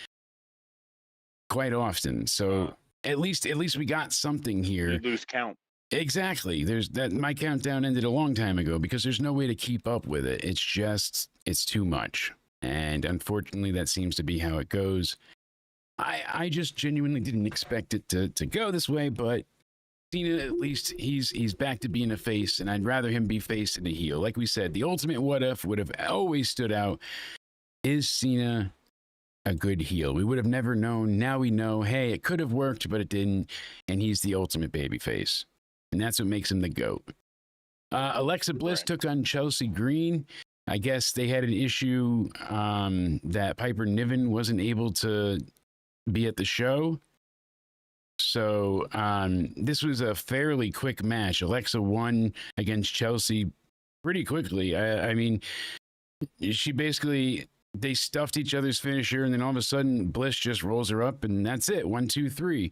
Quite often. So at least we got something here. You lose count. Exactly. There's that. My countdown ended a long time ago because there's no way to keep up with it. It's too much. And unfortunately, that seems to be how it goes. I just genuinely didn't expect it to go this way, but Cena, at least he's back to being a face, and I'd rather him be face than a heel. Like we said, the ultimate what if would have always stood out. Is Cena a good heel? We would have never known. Now we know, hey, it could have worked, but it didn't, and he's the ultimate baby face. And that's what makes him the GOAT. Alexa Bliss took on Chelsea Green. I guess they had an issue that Piper Niven wasn't able to be at the show. So this was a fairly quick match. Alexa won against Chelsea pretty quickly. I mean, she basically, they stuffed each other's finisher, and then all of a sudden Bliss just rolls her up, and that's it. 1, 2, 3.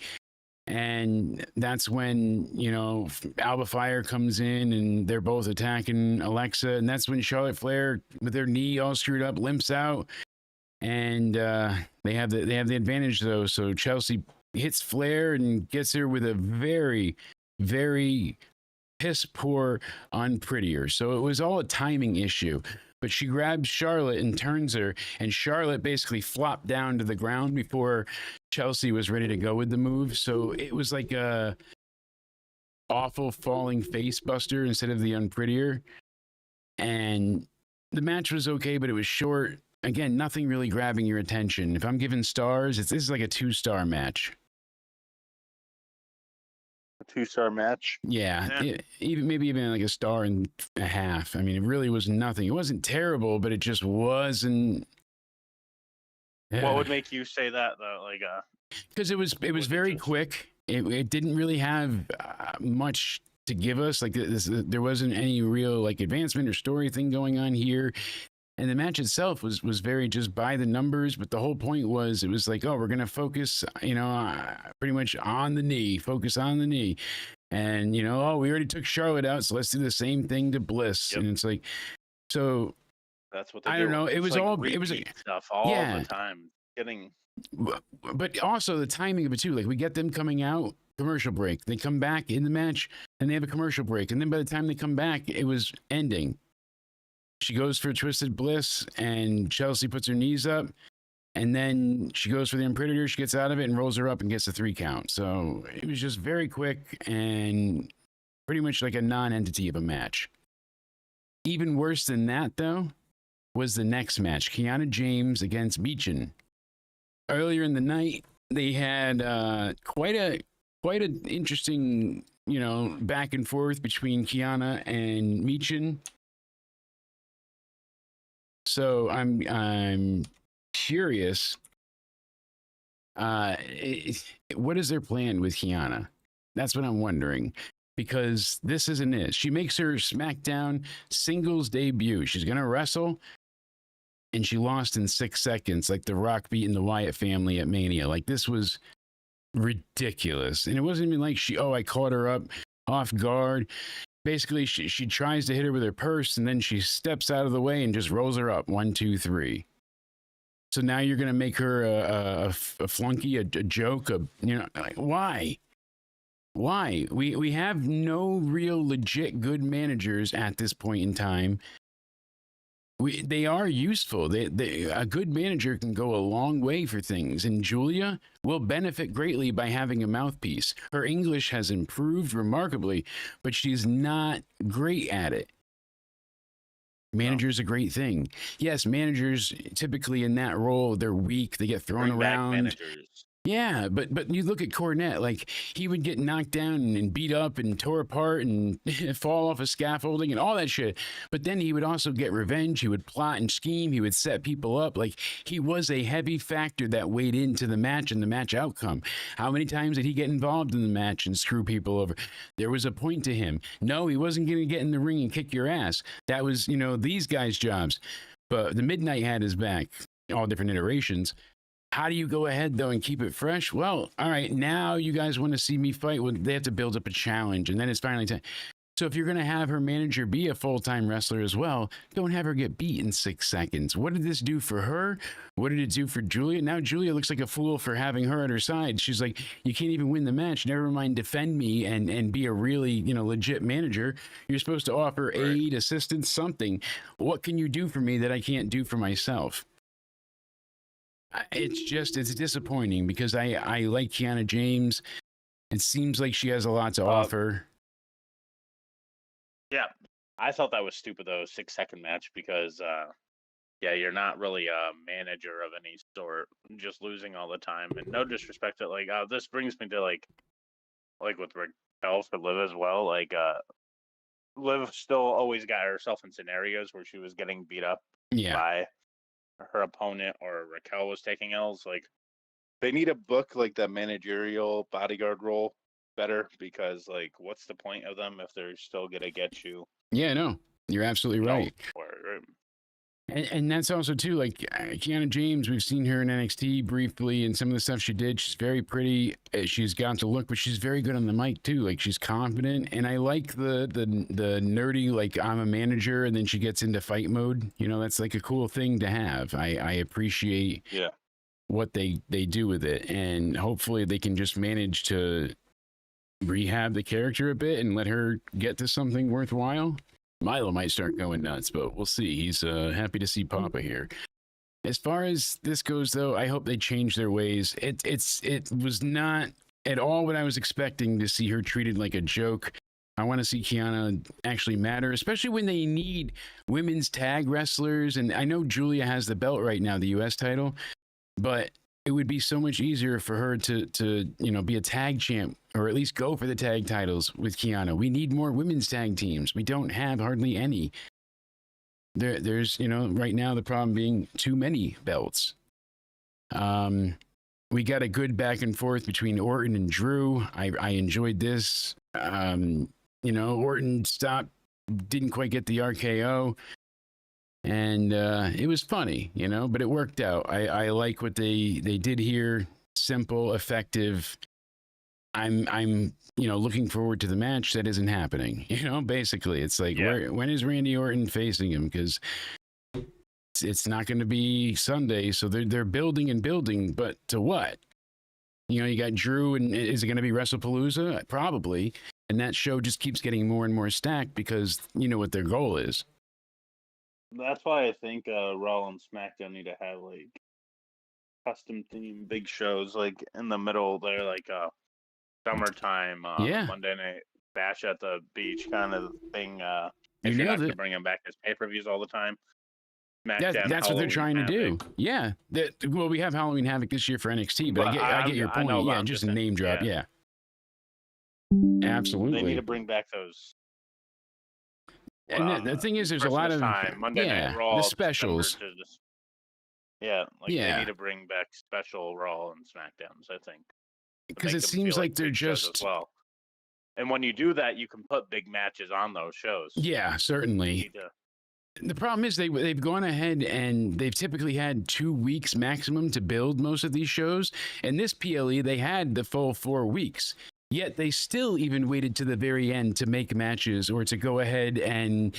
And that's when, you know, Alba Fire comes in and they're both attacking Alexa. And that's when Charlotte Flair, with their knee all screwed up, limps out. And they have the advantage, though. So Chelsea hits Flair and gets her with a very, very piss poor unprettier. So it was all a timing issue. But she grabs Charlotte and turns her, and Charlotte basically flopped down to the ground before Chelsea was ready to go with the move. So it was like a awful falling face buster instead of the unprettier. And the match was okay, but it was short. Again, nothing really grabbing your attention. If I'm giving stars, this is like a 2-star match. A 2-star match? Yeah. Maybe even like a 1.5 stars. I mean, it really was nothing. It wasn't terrible, but it just wasn't. What would make you say that, though? Like, because it was very quick. It didn't really have much to give us. Like there wasn't any real like advancement or story thing going on here. And the match itself was very just by the numbers, but the whole point was it was like, oh, we're gonna focus, pretty much on the knee, focus on the knee, and oh, we already took Charlotte out, so let's do the same thing to Bliss, and it's like, so That's what they I do. don't know, it It's was like all, it was repeat stuff all yeah, the time. Getting but also the timing of it too. Like we get them coming out, commercial break, they come back in the match, and they have a commercial break, and then by the time they come back, it was ending. She goes for Twisted Bliss, and Chelsea puts her knees up, and then she goes for the Imperator. She gets out of it and rolls her up and gets a 3 count. So it was just very quick and pretty much like a non-entity of a match. Even worse than that, though, was the next match, Kiana James against Meechin. Earlier in the night, they had quite an interesting, back and forth between Kiana and Meechin. So I'm curious. What is their plan with Kiana? That's what I'm wondering, because this isn't it. She makes her SmackDown singles debut. She's gonna wrestle, and she lost in 6 seconds, like The Rock beating the Wyatt family at Mania. Like, this was ridiculous, and it wasn't even like I caught her up off guard. Basically, she tries to hit her with her purse, and then she steps out of the way and just rolls her up. 1, 2, 3. So now you're going to make her a flunky, a joke, like, why? Why? We have no real legit good managers at this point in time. They are useful. A good manager can go a long way for things, and Julia will benefit greatly by having a mouthpiece. Her English has improved remarkably, but she's not great at it. Manager's a great thing. Yes, managers typically in that role, they're weak. They get thrown around. managers. Yeah, but you look at Cornette, like he would get knocked down and beat up and tore apart and fall off a scaffolding and all that shit. But then he would also get revenge. He would plot and scheme. He would set people up. Like, he was a heavy factor that weighed into the match and the match outcome. How many times did he get involved in the match and screw people over? There was a point to him. No, he wasn't going to get in the ring and kick your ass. That was, these guys' jobs. But the Midnight had his back, all different iterations. How do you go ahead, though, and keep it fresh? Well, all right, now you guys want to see me fight. Well, they have to build up a challenge, and then it's finally time. So if you're going to have her manager be a full-time wrestler as well, don't have her get beat in 6 seconds. What did this do for her? What did it do for Julia? Now Julia looks like a fool for having her at her side. She's like, you can't even win the match. Never mind defend me and be a really, legit manager. You're supposed to offer aid, assistance, something. What can you do for me that I can't do for myself? It's disappointing because I like Kiana James. It seems like she has a lot to offer. Yeah, I thought that was stupid though, 6-second match, because you're not really a manager of any sort, just losing all the time. And no disrespect to this brings me to like with Raquel for Liv as well. Liv still always got herself in scenarios where she was getting beat up by her opponent, or Raquel was taking L's. Like, they need to book like the managerial bodyguard role better, because what's the point of them if they're still gonna get you? Yeah, no, you're absolutely right. And that's also too, like, Kiana James, we've seen her in NXT briefly, and some of the stuff she did. She's very pretty. She's got the look, but she's very good on the mic too. Like, she's confident, and I like the nerdy, like, I'm a manager, and then she gets into fight mode. That's like a cool thing to have. I appreciate what they do with it, and hopefully they can just manage to rehab the character a bit and let her get to something worthwhile. Milo might start going nuts, but we'll see. He's happy to see Papa here. As far as this goes, though, I hope they change their ways. It was not at all what I was expecting to see her treated like a joke. I want to see Kiana actually matter, especially when they need women's tag wrestlers. And I know Julia has the belt right now, the U.S. title, but it would be so much easier for her to be a tag champ, or at least go for the tag titles with Kiana. We need more women's tag teams. We don't have hardly any. There's right now the problem being too many belts. We got a good back and forth between Orton and Drew. I enjoyed this. Orton didn't quite get the RKO. And it was funny, you know, but it worked out. I like what they did here. Simple, effective. I'm looking forward to the match that isn't happening. You know, basically, it's like, when is Randy Orton facing him? Because it's not going to be Sunday, so they're building and building, but to what? You know, you got Drew, and is it going to be WrestlePalooza? Probably. And that show just keeps getting more and more stacked because you know what their goal is. That's why I think Raw and SmackDown need to have like custom theme big shows like in the middle there, like summertime, Monday Night Bash at the beach kind of thing. If you're not going to bring them back as pay-per-views all the time. That's what they're trying to do. Yeah. Well, we have Halloween Havoc this year for NXT, but I get your point. Yeah, just a name drop. Yeah. Absolutely. They need to bring back those. And the thing is, there's Christmas a lot of time, Monday Night Raw, the specials. They need to bring back special Raw and SmackDowns, I think. Because it seems like they're just well. And when you do that, you can put big matches on those shows. Yeah, certainly. The problem is they've gone ahead and they've typically had 2 weeks maximum to build most of these shows. And this PLE, they had the full 4 weeks. Yet they still even waited to the very end to make matches or to go ahead and,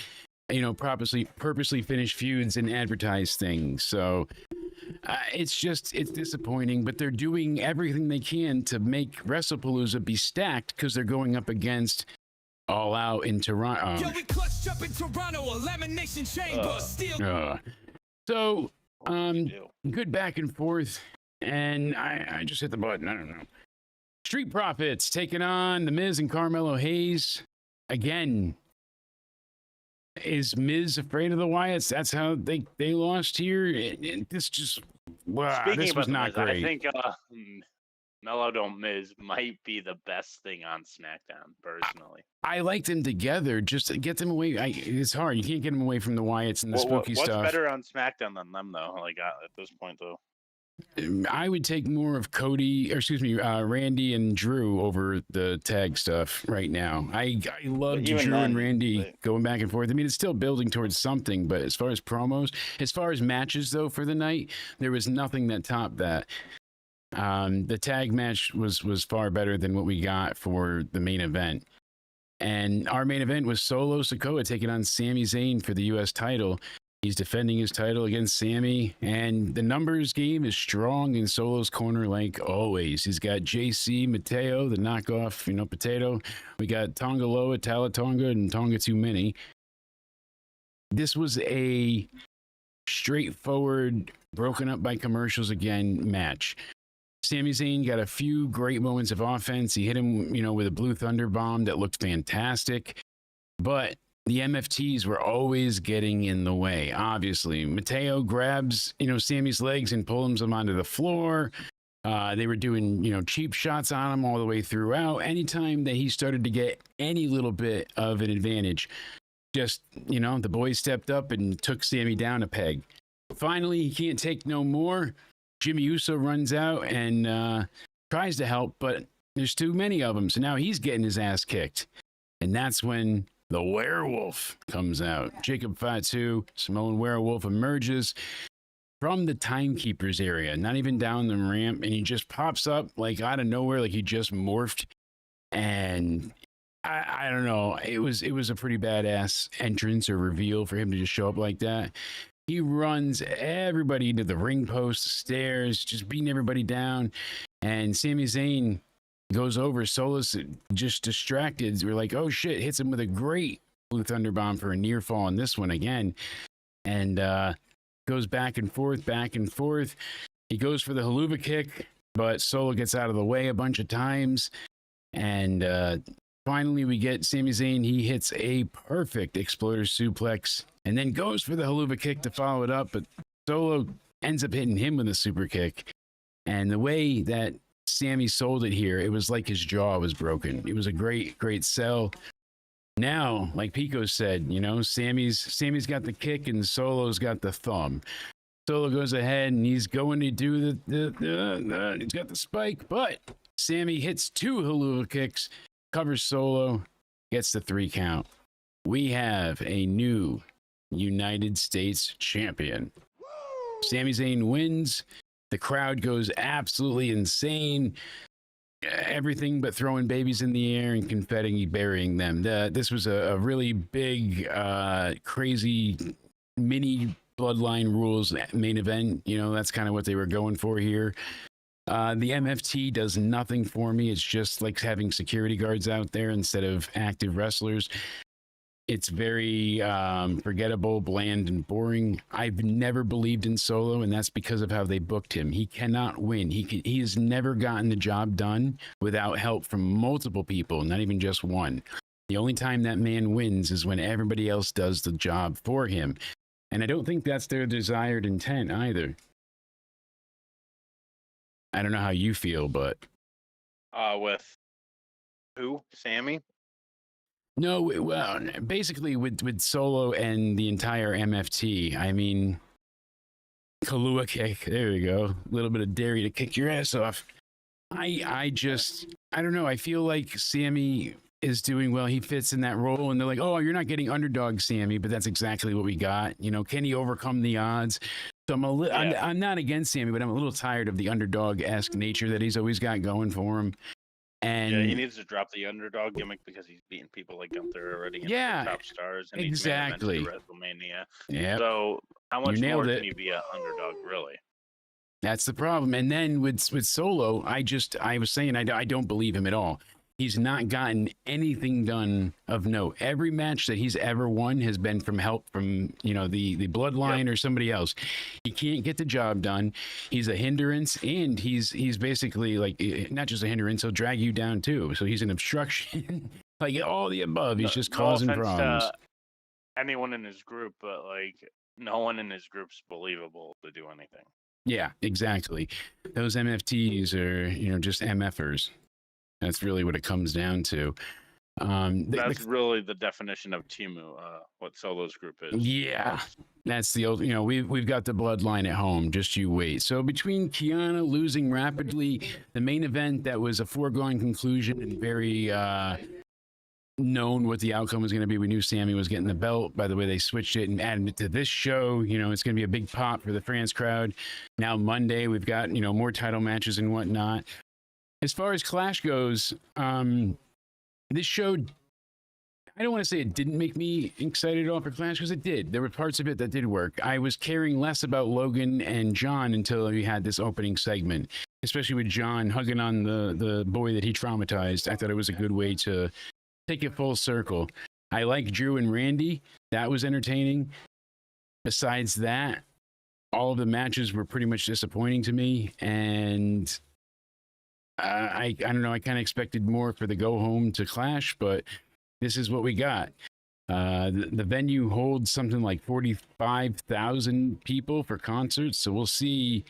purposely finish feuds and advertise things. So it's disappointing, but they're doing everything they can to make WrestlePalooza be stacked because they're going up against All Out in Toronto. Yo, we clutched up in Toronto, elimination chamber, So, good back and forth. And I just hit the button. I don't know. Street Profits taking on The Miz and Carmelo Hayes. Again, is Miz afraid of the Wyatts? That's how they lost here. This just, this was not great. I think Mello don't Miz might be the best thing on SmackDown, personally. I like them together. Just to get them away. It's hard. You can't get them away from the Wyatts and the spooky stuff. What's better on SmackDown than them, though? Like at this point, though. I would take more of Randy and Drew over the tag stuff right now. I love Drew and Randy going back and forth. I mean, it's still building towards something, but as far as promos, as far as matches, though, for the night, there was nothing that topped that. The tag match was far better than what we got for the main event. And our main event was Solo Sikoa taking on Sami Zayn for the U.S. title. He's defending his title against Sami, and the numbers game is strong in Solo's corner like always. He's got JC Mateo, the knockoff, potato. We got Tonga Loa, Talatonga, and Tonga Too Many. This was a straightforward, broken up by commercials again match. Sami Zayn got a few great moments of offense. He hit him, with a Blue Thunder bomb that looked fantastic, but the MFTs were always getting in the way. Obviously, Mateo grabs, Sami's legs and pulls him onto the floor. They were doing, cheap shots on him all the way throughout. Anytime that he started to get any little bit of an advantage, just, the boys stepped up and took Sami down a peg. Finally, he can't take no more. Jimmy Uso runs out and tries to help, but there's too many of them. So now he's getting his ass kicked. And that's when the werewolf comes out. Jacob Fatu, Samoan werewolf, emerges from the timekeepers area, not even down the ramp, and he just pops up like out of nowhere, like he just morphed. And I don't know, it was a pretty badass entrance or reveal for him to just show up like that. He runs everybody into the ring post, stairs, just beating everybody down. And Sami Zayn goes over. Solo's just distracted. We're like, oh shit, hits him with a great Blue Thunder Bomb for a near fall on this one again. And goes back and forth, back and forth. He goes for the haluva kick, but Solo gets out of the way a bunch of times. And finally, we get Sami Zayn. He hits a perfect exploder suplex and then goes for the haluva kick to follow it up. But Solo ends up hitting him with a super kick. And the way that Sami sold it here, it was like his jaw was broken. It was a great, great sell. Now, like Pico said, Sami's got the kick and Solo's got the thumb. Solo goes ahead and he's going to do he's got the spike, but Sami hits 2 haluva kicks, covers Solo, gets the 3 count. We have a new United States champion. Sami Zayn wins. The crowd goes absolutely insane. Everything but throwing babies in the air and confetti burying them. This was a really big, crazy mini Bloodline rules main event. You know, that's kind of what they were going for here. The MFT does nothing for me. It's just like having security guards out there instead of active wrestlers. It's very forgettable, bland, and boring. I've never believed in Solo, and that's because of how they booked him. He cannot win. He has never gotten the job done without help from multiple people, not even just one. The only time that man wins is when everybody else does the job for him. And I don't think that's their desired intent either. I don't know how you feel, but... With who? Sammy? No, well, basically with Solo and the entire MFT. I mean, Kahlua kick. There we go. A little bit of dairy to kick your ass off. I don't know. I feel like Sammy is doing well. He fits in that role, and they're like, "Oh, you're not getting underdog Sammy," but that's exactly what we got. You know, can he overcome the odds? So I'm not against Sammy, but I'm a little tired of the underdog-esque nature that he's always got going for him. And yeah, he needs to drop the underdog gimmick because he's beaten people like Gunther already. Yeah, top stars. And exactly. He's WrestleMania. Yeah. So how much more can you be an underdog, really? That's the problem. And then with Solo, I was saying I don't believe him at all. He's not gotten anything done of note. Every match that he's ever won has been from help from, you know, the Bloodline or somebody else. He can't get the job done. He's a hindrance, and he's basically like not just a hindrance, he'll drag you down too. So he's an obstruction. Like all the above. He's just causing problems. Anyone in his group, but like no one in his group's believable to do anything. Yeah, exactly. Those MFTs are, you know, just MFers. That's really what it comes down to. That's really the definition of Timu, what Solo's group is. Yeah, that's the old, you know, we've got the bloodline at home. Just you wait. So between Kiana losing rapidly, the main event that was a foregone conclusion and very known what the outcome was going to be. We knew Sammy was getting the belt. By the way, they switched it and added it to this show. You know, it's going to be a big pop for the France crowd. Now Monday, we've got, you know, more title matches and whatnot. As far as Clash goes, this show, I don't want to say it didn't make me excited at all for Clash, because it did. There were parts of it that did work. I was caring less about Logan and John until we had this opening segment, especially with John hugging on the boy that he traumatized. I thought it was a good way to take it full circle. I like Drew and Randy. That was entertaining. Besides that, all of the matches were pretty much disappointing to me, and I don't know. I kind of expected more for the go home to Clash, but this is what we got. The venue holds something like 45,000 people for concerts, so we'll see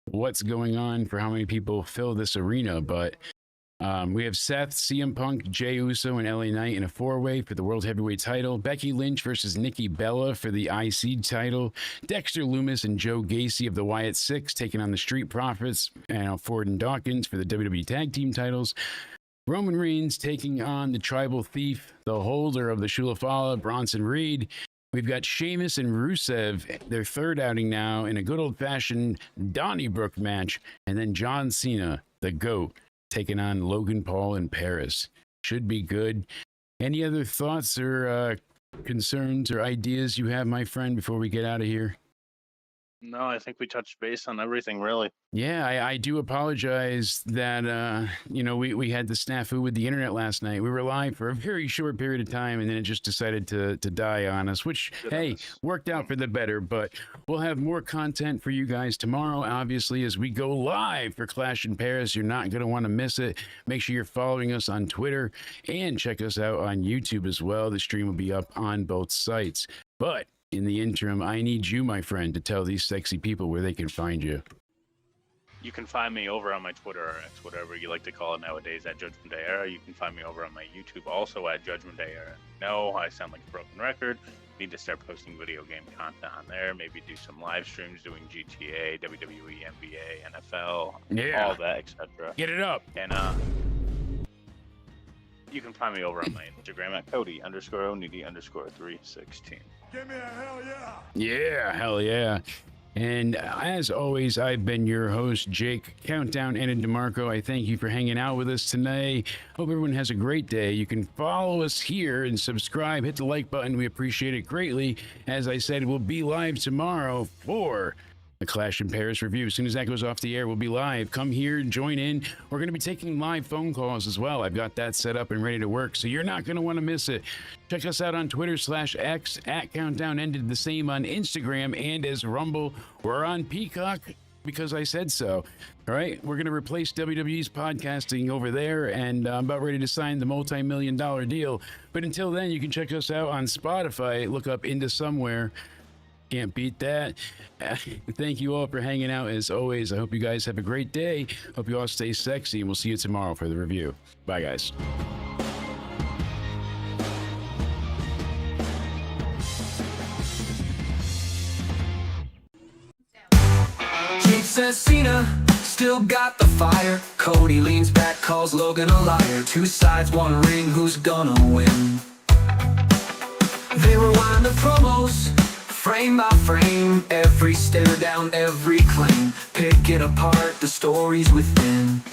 what's going on for how many people fill this arena. But we have Seth, CM Punk, Jey Uso, and LA Knight in a four-way for the World Heavyweight title. Becky Lynch versus Nikki Bella for the IC title. Dexter Lumis and Joe Gacy of the Wyatt Six taking on the Street Profits, Ford and Dawkins for the WWE Tag Team titles. Roman Reigns taking on the Tribal Thief, the holder of the Shulafala, Bronson Reed. We've got Sheamus and Rusev, their third outing now, in a good old-fashioned Donnybrook match. And then John Cena, the GOAT, taking on Logan Paul in Paris. Should be good. Any other thoughts or concerns or ideas you have, my friend, before we get out of here? No, I think we touched base on everything, really. Yeah, I do apologize that, we had the snafu with the internet last night. We were live for a very short period of time, and then it just decided to die on us, which, hey, worked out for the better. But we'll have more content for you guys tomorrow, obviously, as we go live for Clash in Paris. You're not going to want to miss it. Make sure you're following us on Twitter and check us out on YouTube as well. The stream will be up on both sites. But in the interim, I need you, my friend, to tell these sexy people where they can find you. You can find me over on my Twitter or X, whatever you like to call it nowadays, at Judgment Day Era. You can find me over on my YouTube also at Judgment Day Era. No, I sound like a broken record. Need to start posting video game content on there. Maybe do some live streams doing GTA, WWE, NBA, NFL, all that, etc. Get it up. And You can find me over on my Instagram at Cody_Onity_316. Give me a hell yeah. Yeah, hell yeah. And as always, I've been your host, Jake Countdown and DeMarco. I thank you for hanging out with us tonight. Hope everyone has a great day. You can follow us here and subscribe. Hit the like button. We appreciate it greatly. As I said, we'll be live tomorrow for the Clash in Paris review. As soon as that goes off the air, we'll be live. Come here, join in. We're going to be taking live phone calls as well. I've got that set up and ready to work, so you're not going to want to miss it. Check us out on Twitter/X at Countdown Ended, the same on Instagram and as Rumble. We're on Peacock because I said so. All right, we're going to replace WWE's podcasting over there, and I'm about ready to sign the multi-million-dollar deal. But until then, you can check us out on Spotify. Look up Into Somewhere. Can't beat that. Thank you all for hanging out as always. I hope you guys have a great day. Hope you all stay sexy, and we'll see you tomorrow for the review. Bye, guys. Jake says Cena still got the fire. Cody leans back, calls Logan a liar. Two sides, one ring, who's gonna win? They rewind the promos, frame by frame, every stare down, every claim. Pick it apart, the stories within.